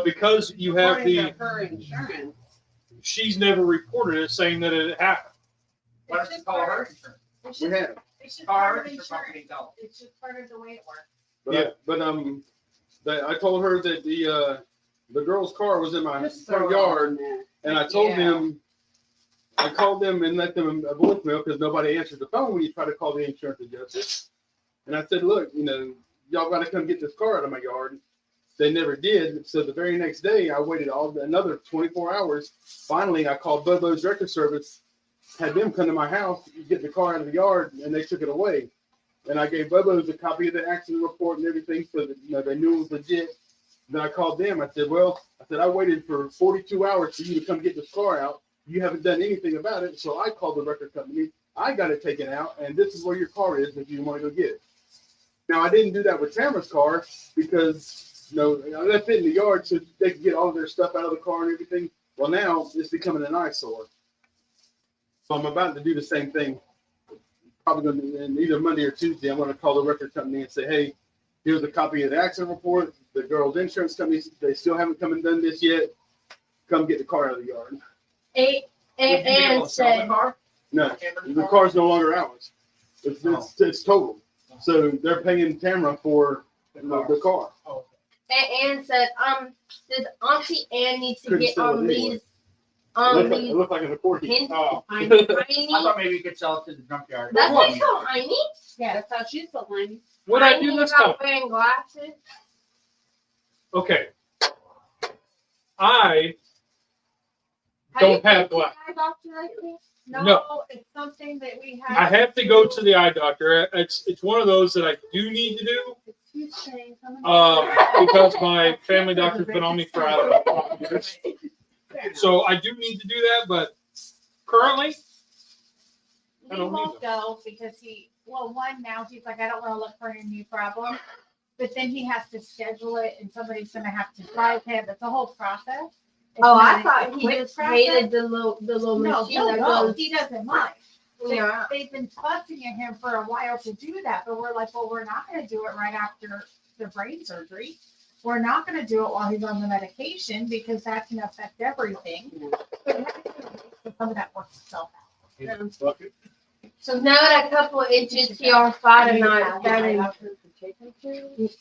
Speaker 1: because you have
Speaker 5: According to her insurance.
Speaker 1: she's never reported it saying that it happened.
Speaker 6: Why don't you call her insurance?
Speaker 3: It's
Speaker 4: We
Speaker 3: just,
Speaker 4: have.
Speaker 3: it's just
Speaker 6: Call
Speaker 3: part
Speaker 6: her
Speaker 3: of
Speaker 6: insurance
Speaker 3: insurance.
Speaker 6: company, tell
Speaker 3: It's just part of the way it works.
Speaker 4: But I told her that the girl's car was in my
Speaker 5: Just
Speaker 4: front
Speaker 5: throw it
Speaker 4: yard,
Speaker 5: on there.
Speaker 4: and I told
Speaker 5: Yeah.
Speaker 4: them, I called them and left them a voicemail because nobody answered the phone when you try to call the insurance adjuster. And I said, look, y'all got to come get this car out of my yard. They never did. So the very next day, I waited another 24 hours. Finally, I called Bobo's Record Service, had them come to my house, get the car out of the yard, and they took it away. And I gave Bobo's a copy of the accident report and everything so that they knew it was legit. Then I called them. I said, I waited for 42 hours for you to come get this car out. You haven't done anything about it. So I called the record company. I got it taken out, and this is where your car is if you want to go get it. Now, I didn't do that with Tamara's car because I left it in the yard so they could get all of their stuff out of the car and everything. Well, now it's becoming an eyesore. So I'm about to do the same thing. Probably going to do either Monday or Tuesday. I'm going to call the record company and say, hey, here's a copy of the accident report. The girl's insurance company, they still haven't come and done this yet. Come get the car out of the yard.
Speaker 6: Would you be able
Speaker 2: And
Speaker 6: to sell the
Speaker 2: said,
Speaker 6: car?
Speaker 4: No, the car's no longer ours. It's total. So they're paying Tamara for the car.
Speaker 2: and said, does Auntie Ann need to
Speaker 4: Couldn't
Speaker 2: get
Speaker 4: sell it
Speaker 2: on
Speaker 4: anyway.
Speaker 2: these,
Speaker 4: It looked like an accordion.
Speaker 2: hints?
Speaker 6: Oh,
Speaker 5: I
Speaker 2: Tiny?
Speaker 6: I thought maybe you could sell it to the junkyard.
Speaker 2: That's what it's called, tiny.
Speaker 3: Yeah.
Speaker 5: That's how she's built mine.
Speaker 1: What I do this time?
Speaker 2: About wearing glasses.
Speaker 1: Okay. I don't have glass.
Speaker 2: Eye doctor lately?
Speaker 3: No,
Speaker 1: No.
Speaker 3: it's something that we have.
Speaker 1: I have to go to the eye doctor. It's one of those that I do need to do because my family doctor's been on me for I don't know 5 years. So I do need to do that, but currently I
Speaker 3: He
Speaker 1: don't need
Speaker 3: won't go because now he's like, I don't want to look for any new problems. But then he has to schedule it and somebody's going to have to drive him. It's a whole process. It's
Speaker 2: Oh,
Speaker 3: not
Speaker 2: I
Speaker 3: a
Speaker 2: thought he
Speaker 3: quick
Speaker 2: just
Speaker 3: process.
Speaker 2: hated the little
Speaker 3: No,
Speaker 2: machine that
Speaker 3: no,
Speaker 2: goes.
Speaker 3: he doesn't mind.
Speaker 2: Yeah.
Speaker 3: They've been fussing at him for a while to do that, but we're like, well, we're not going to do it right after the brain surgery. We're not going to do it while he's on the medication because that can affect everything. But some of that works itself out.
Speaker 2: So now at a couple of inches, he on fire tonight.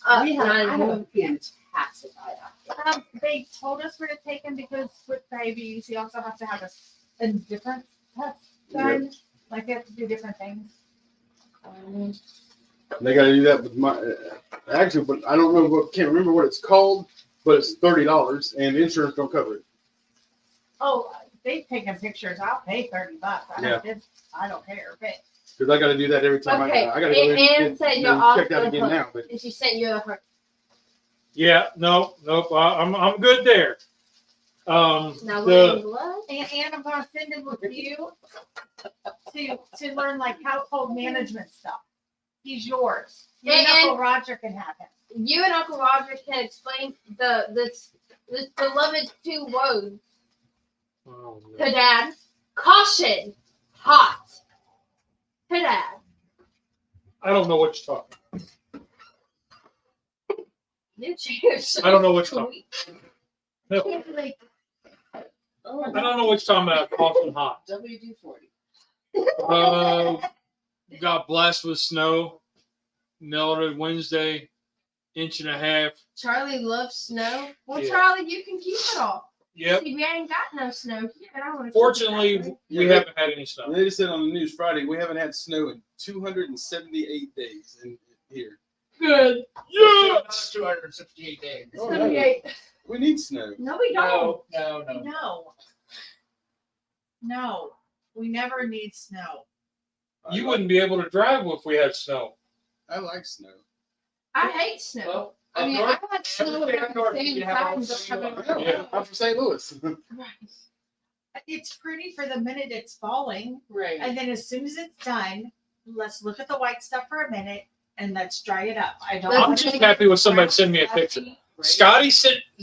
Speaker 5: I have a fantastic eye doctor.
Speaker 3: They told us where to take him because with babies, you also have to have a different test done. Like you have to do different things.
Speaker 4: They got to do that with my actually, but I don't know can't remember what it's called, but it's $30 and insurance don't cover it.
Speaker 3: Oh, they've taken pictures. I'll pay $30. I don't care. But
Speaker 4: Because I got to do that every time
Speaker 2: Okay,
Speaker 4: I got to go in
Speaker 2: and
Speaker 4: and
Speaker 2: said
Speaker 4: get
Speaker 2: you're off
Speaker 4: checked out
Speaker 2: the
Speaker 4: again
Speaker 2: hook.
Speaker 4: now. But
Speaker 2: And she sent you her.
Speaker 1: yeah, nope. I'm good there.
Speaker 2: Now
Speaker 1: The
Speaker 2: blood.
Speaker 3: and I'm gonna send him with you to learn like household management stuff. He's yours. You and
Speaker 2: And-
Speaker 3: Uncle Roger can have him.
Speaker 2: You and Uncle Roger can explain this beloved 2 words
Speaker 1: oh,
Speaker 2: to Dad. Caution, hot. To Dad.
Speaker 1: I don't know what you're talking.
Speaker 2: You cheers.
Speaker 1: I don't know what you're talking. No,
Speaker 2: Like,
Speaker 1: I don't know what you're talking about. Caution hot.
Speaker 5: WD-40.
Speaker 1: Got blessed with snow. Melted Wednesday, 1.5 inches.
Speaker 2: Charlie loves snow. Well,
Speaker 1: Yeah.
Speaker 2: Charlie, you can keep it all.
Speaker 1: Yep.
Speaker 2: See, we ain't got no snow here. And I wanna keep it
Speaker 1: Fortunately,
Speaker 2: that way.
Speaker 1: we haven't had any snow.
Speaker 4: they just said on the news Friday we haven't had snow in 278 days in here.
Speaker 2: Good.
Speaker 1: Yes.
Speaker 6: 268 days.
Speaker 4: Oh,
Speaker 2: 78.
Speaker 4: We need snow.
Speaker 3: No, we don't.
Speaker 6: No.
Speaker 3: No, we never need snow.
Speaker 1: You wouldn't be able to drive if we had snow.
Speaker 4: I like snow.
Speaker 2: I hate snow.
Speaker 6: Well,
Speaker 2: I
Speaker 6: up
Speaker 2: mean,
Speaker 6: north,
Speaker 2: I like snow
Speaker 6: everything up north,
Speaker 2: and
Speaker 6: you can have all the
Speaker 2: sand
Speaker 6: snow.
Speaker 2: stuff.
Speaker 1: Yeah.
Speaker 4: I'm from St. Louis.
Speaker 3: It's pretty for the minute it's falling,
Speaker 5: Right.
Speaker 3: and then as soon as it's done, let's look at the white stuff for a minute and let's dry it up. I don't.
Speaker 2: I'm
Speaker 1: I'm
Speaker 3: want
Speaker 1: just
Speaker 3: it
Speaker 1: happy with somebody sending me a
Speaker 3: fluffy.
Speaker 1: picture.
Speaker 5: Right.
Speaker 1: Scotty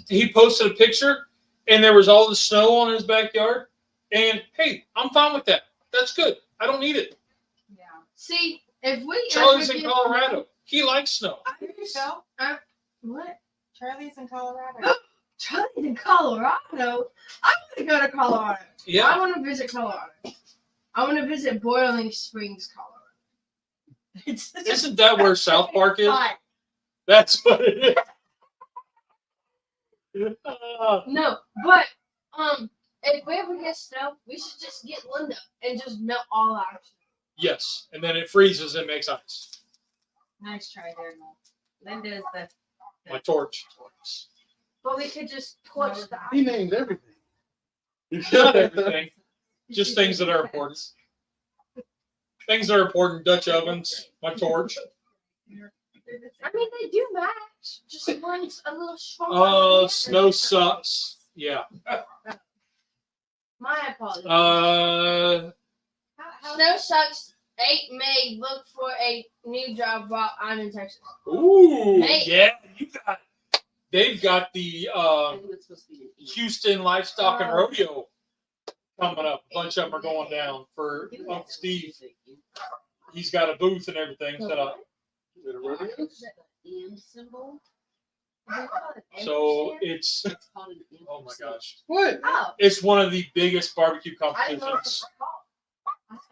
Speaker 1: he posted a picture and there was all the snow on his backyard. And hey, I'm fine with that. That's good. I don't need it.
Speaker 3: Yeah.
Speaker 2: See, if we
Speaker 1: Charlie's
Speaker 2: ever
Speaker 1: in
Speaker 2: get-
Speaker 1: Colorado. He likes snow.
Speaker 3: There you go.
Speaker 2: What?
Speaker 3: Charlie's in Colorado.
Speaker 2: Charlie's in Colorado. I want to go to Colorado. I
Speaker 1: Yeah.
Speaker 2: want to visit Colorado. I want to visit Boiling Springs, Colorado.
Speaker 1: Isn't that where South Park is?
Speaker 3: Fine.
Speaker 1: That's what it is.
Speaker 2: No, but if we ever get snow, we should just get Linda and just melt all our snow.
Speaker 1: Yes. And then it freezes and makes ice.
Speaker 3: Nice try there, Mo. Linda is the.
Speaker 1: My torch.
Speaker 2: But we could just torch the
Speaker 4: He
Speaker 2: ice.
Speaker 4: named everything.
Speaker 1: Not everything. Just things that are important. Things that are important. Dutch ovens. My torch.
Speaker 2: I mean, they do match. Just one's a little stronger.
Speaker 1: Snow sucks. Yeah.
Speaker 2: My apologies.
Speaker 3: How,
Speaker 2: Snow sucks. 8 May. Look for a new job while I'm in Texas.
Speaker 1: Ooh.
Speaker 2: Hey.
Speaker 1: Yeah. They've got the
Speaker 5: I think it's supposed to be an E.
Speaker 1: Houston Livestock and Rodeo coming up. A bunch of them are going down for Uncle Steve. He's got a booth and everything set up.
Speaker 5: And symbol.
Speaker 1: So it's
Speaker 5: It's called an and
Speaker 1: oh my
Speaker 5: symbol.
Speaker 1: gosh,
Speaker 4: What?
Speaker 2: Oh,
Speaker 1: it's one of the biggest barbecue
Speaker 2: I didn't know it
Speaker 1: competitions
Speaker 2: was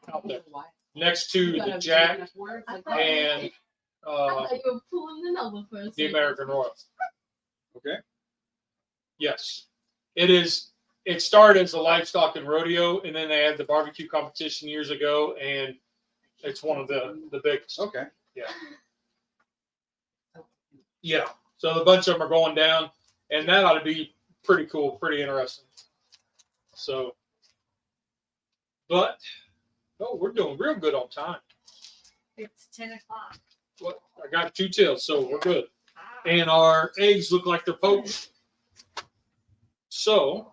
Speaker 2: called.
Speaker 1: out there.
Speaker 5: Why?
Speaker 1: Next to
Speaker 5: You gotta
Speaker 1: the
Speaker 5: have
Speaker 1: Jack
Speaker 5: enough words like
Speaker 2: I
Speaker 5: that.
Speaker 1: and
Speaker 2: I thought you were pulling the number for a
Speaker 1: the
Speaker 2: second.
Speaker 1: American Royal.
Speaker 4: Okay.
Speaker 1: Yes, it is. It started as a livestock and rodeo, and then they had the barbecue competition years ago, and it's one of the biggest.
Speaker 4: Okay.
Speaker 1: Yeah. So the bunch of them are going down, and that ought to be pretty cool, pretty interesting. So But we're doing real good on time.
Speaker 3: It's 10 o'clock.
Speaker 1: What? I got 2 tills, so we're good. And our eggs look like they're poached. So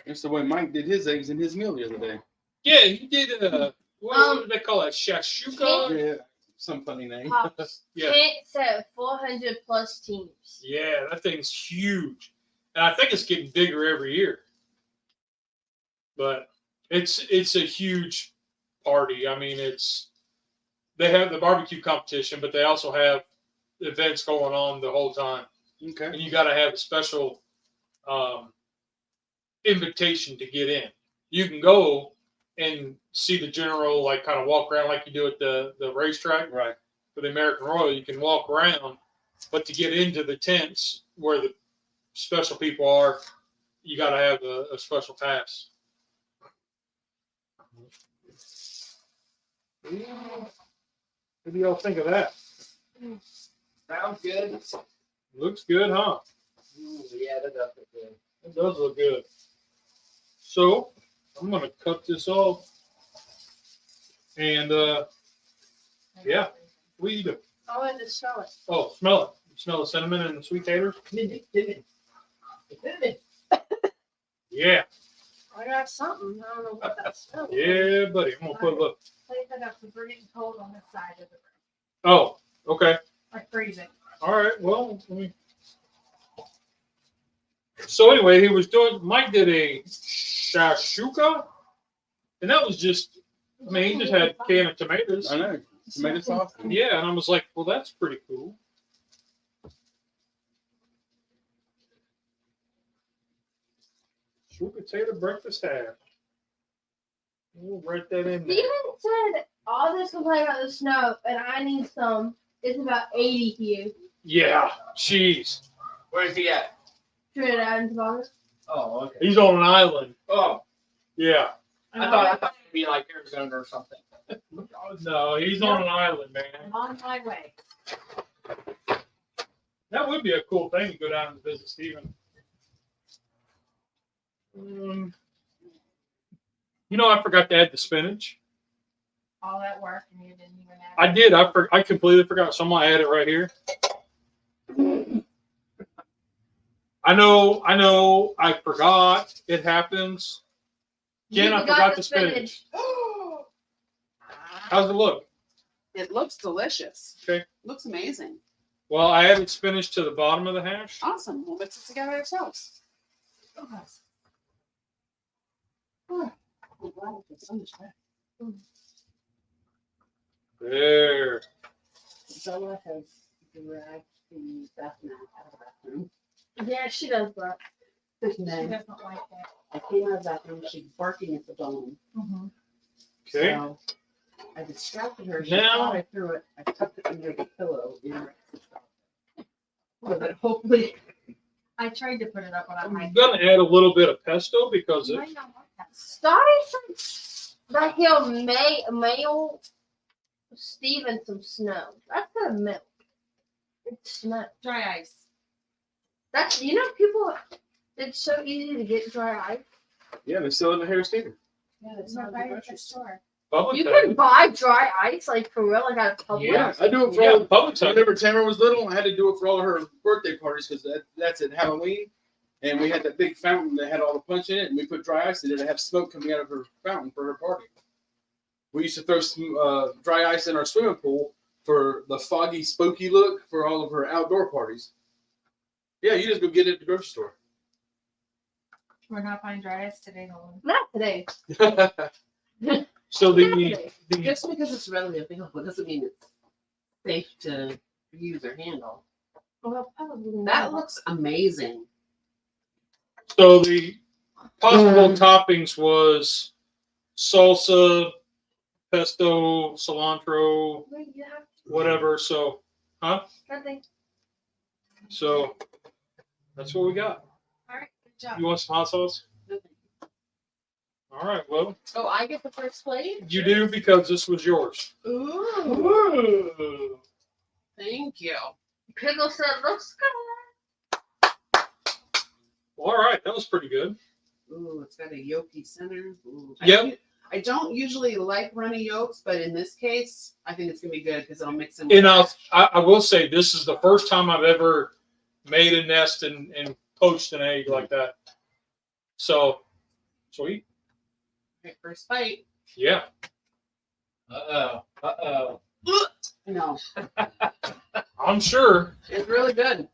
Speaker 4: That's the way Mike did his eggs in his meal the other day.
Speaker 1: yeah, he did what did they call it? Shashuka?
Speaker 4: Yeah, some funny name.
Speaker 2: Pops.
Speaker 1: Yeah.
Speaker 2: Kent said 400 plus teams.
Speaker 1: Yeah, that thing's huge. And I think it's getting bigger every year. But it's a huge party. I mean, they have the barbecue competition, but they also have events going on the whole time.
Speaker 4: Okay.
Speaker 1: And you got to have a special invitation to get in. You can go and see the general, like kind of walk around like you do at the racetrack.
Speaker 4: Right.
Speaker 1: For the American Royal, you can walk around, but to get into the tents where the special people are, you got to have a special pass. What do y'all think of that?
Speaker 6: Sounds good.
Speaker 1: Looks good, huh?
Speaker 6: Ooh, yeah, that does look good.
Speaker 1: It does look good. So I'm gonna cut this off, and yeah, what do you do?
Speaker 2: I wanted to smell it.
Speaker 1: Oh, smell it! You smell the cinnamon and the sweet taters? Yeah,
Speaker 2: I got something. I don't know what that smells.
Speaker 1: yeah, buddy. I'm gonna put a look.
Speaker 7: Plate that up, we're getting cold on the side of the room,
Speaker 1: Oh, okay.
Speaker 7: like freezing.
Speaker 1: All right. Well, let me. So anyway, Mike did a shashuka, and that was just, I mean, he just had a can of tomatoes.
Speaker 4: I know. Tomato sauce.
Speaker 1: Yeah, and I was like, well, that's pretty cool. Sweet potato breakfast hash. We'll write that in there.
Speaker 2: Steven said all this complaint about the snow, and I need some. It's about 80 here.
Speaker 1: Yeah, jeez.
Speaker 6: Where's he at?
Speaker 2: Trinidad and Tobago.
Speaker 6: Oh, okay.
Speaker 1: He's on an island.
Speaker 6: Oh,
Speaker 1: Yeah.
Speaker 6: I thought it'd be like Arizona or something.
Speaker 1: No, he's on an island, man.
Speaker 7: I'm on my way.
Speaker 1: That would be a cool thing to go down and visit Steven. You know, I forgot to add the spinach.
Speaker 7: All that work and you didn't even add.
Speaker 1: I did. I completely forgot. So I'm gonna add it right here. I know. I forgot. It happens. Jen, I forgot the spinach. How's it look?
Speaker 5: It looks delicious.
Speaker 1: Okay.
Speaker 5: Looks amazing.
Speaker 1: Well, I added spinach to the bottom of the hash.
Speaker 5: Awesome. We'll mix it together ourselves. Oh, I'm glad it's so much better.
Speaker 1: There.
Speaker 5: Bella has dragged the bath mat out of the bathroom.
Speaker 2: Yeah, she does that.
Speaker 5: And
Speaker 7: She
Speaker 5: then
Speaker 7: doesn't like that.
Speaker 5: I came out of the bathroom, she's barking at the dome.
Speaker 7: Mm-hmm.
Speaker 1: Okay.
Speaker 5: So I distracted her. She
Speaker 1: Now-
Speaker 5: thought I threw it. I tucked it under the pillow in her. So that hopefully.
Speaker 7: I tried to put it up on a
Speaker 1: I'm
Speaker 7: high.
Speaker 1: gonna add a little bit of pesto because
Speaker 7: You
Speaker 1: it,
Speaker 7: might not like that.
Speaker 2: Starting that he'll mail Steven some snow. That's gonna milk. It's snow.
Speaker 3: Dry ice.
Speaker 2: That's people. It's so easy to get dry ice.
Speaker 4: Yeah, they sell it at Harris Teeter.
Speaker 5: Yeah, that's
Speaker 7: It's not
Speaker 5: not
Speaker 7: right
Speaker 5: the
Speaker 7: at the
Speaker 5: grocery
Speaker 7: store.
Speaker 1: Publix
Speaker 2: You
Speaker 1: has
Speaker 2: can
Speaker 1: it.
Speaker 2: buy dry ice like for real, like at a Publix.
Speaker 1: Yeah.
Speaker 4: I do it for
Speaker 1: Yeah,
Speaker 4: all.
Speaker 1: Publix has it.
Speaker 4: Whenever Tamara was little, I had to do it for all of her birthday parties because that's at Halloween. And we had that big fountain that had all the punch in it, and we put dry ice in it to have smoke coming out of her fountain for her party. We used to throw some dry ice in our swimming pool for the foggy, spooky look for all of her outdoor parties. Yeah, you just go get it at the grocery store.
Speaker 3: We're not buying dry ice today, Nolan.
Speaker 2: Not today.
Speaker 1: So
Speaker 2: Not today.
Speaker 1: the
Speaker 5: Just because it's readily available doesn't mean it's safe to use or handle.
Speaker 2: Well, probably not.
Speaker 5: That looks amazing.
Speaker 1: So the possible toppings was salsa, pesto, cilantro,
Speaker 2: Wait, you have
Speaker 1: whatever. So,
Speaker 2: nothing.
Speaker 1: so that's what we got.
Speaker 3: All right, good job.
Speaker 1: You want some hot sauce? All right. Well,
Speaker 5: Oh, I get the first plate?
Speaker 1: you do because this was yours.
Speaker 5: Ooh, thank you.
Speaker 2: Pickle said, looks good.
Speaker 1: Well, all right. That was pretty good.
Speaker 5: Ooh, it's got a yolky center. Ooh.
Speaker 1: Yep.
Speaker 5: I don't usually like runny yolks, but in this case, I think it's gonna be good because it'll mix them.
Speaker 1: And I will say this is the first time I've ever made a nest and poached an egg like that. So sweet.
Speaker 5: Okay, first bite.
Speaker 1: Yeah.
Speaker 5: No,
Speaker 1: I'm sure.
Speaker 5: it's really good.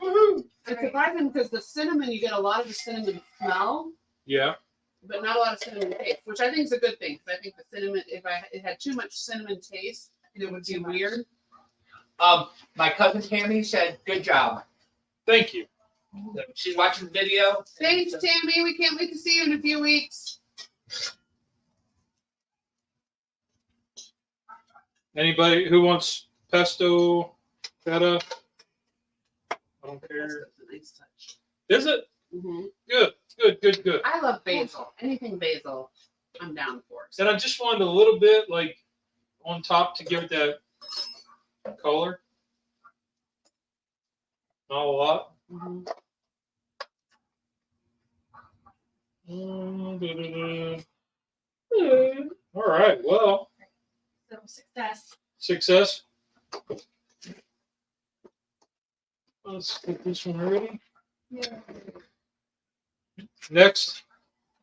Speaker 1: Woohoo.
Speaker 5: It's surprising because the cinnamon, you get a lot of the cinnamon smell,
Speaker 1: Yeah.
Speaker 5: but not a lot of cinnamon taste, which I think is a good thing. Because I think the cinnamon, if it had too much cinnamon taste, it would be weird.
Speaker 6: My cousin Tammy said, "Good job."
Speaker 1: Thank you.
Speaker 6: She's watching the video.
Speaker 5: Thanks, Tammy. We can't wait to see you in a few weeks.
Speaker 1: Anybody who wants pesto, feta? I don't care.
Speaker 5: That's a nice touch.
Speaker 1: Is it?
Speaker 5: hmm
Speaker 1: Good.
Speaker 5: I love basil. Anything basil, I'm down for.
Speaker 1: And I just wanted a little bit like on top to give it that color. Not a lot.
Speaker 5: Mhm.
Speaker 1: All right. Well,
Speaker 3: So success.
Speaker 1: success. Let's get this one ready.
Speaker 3: Yeah.
Speaker 1: Next.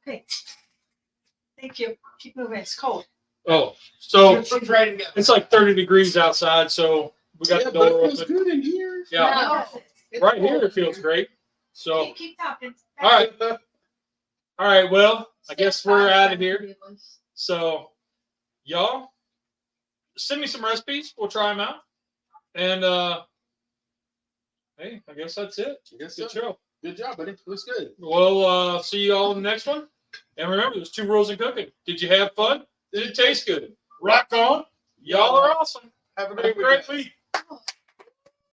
Speaker 3: Okay. Thank you. Keep moving. It's cold.
Speaker 1: Oh, so
Speaker 6: She's ready to go.
Speaker 1: it's like 30 degrees outside, so we got
Speaker 4: Yeah,
Speaker 1: the
Speaker 4: but
Speaker 1: door
Speaker 4: it feels
Speaker 1: open.
Speaker 4: good in here.
Speaker 1: Yeah,
Speaker 3: Yes,
Speaker 5: It's
Speaker 1: right
Speaker 5: cold
Speaker 1: here it
Speaker 5: in
Speaker 1: feels great. So,
Speaker 3: Keep talking.
Speaker 1: all right. All right. Well, I guess we're out of here. So, y'all, send me some recipes. We'll try them out. And hey, I guess that's it.
Speaker 4: I guess
Speaker 1: Good
Speaker 4: so.
Speaker 1: show.
Speaker 4: Good job, buddy. Looks good.
Speaker 1: We'll see you all in the next one. And remember, there's 2 rules in cooking. Did you have fun? Did it taste good? Rock on. Y'all are awesome.
Speaker 4: Have a
Speaker 1: Have a
Speaker 4: great
Speaker 1: great
Speaker 4: weekend.
Speaker 1: week.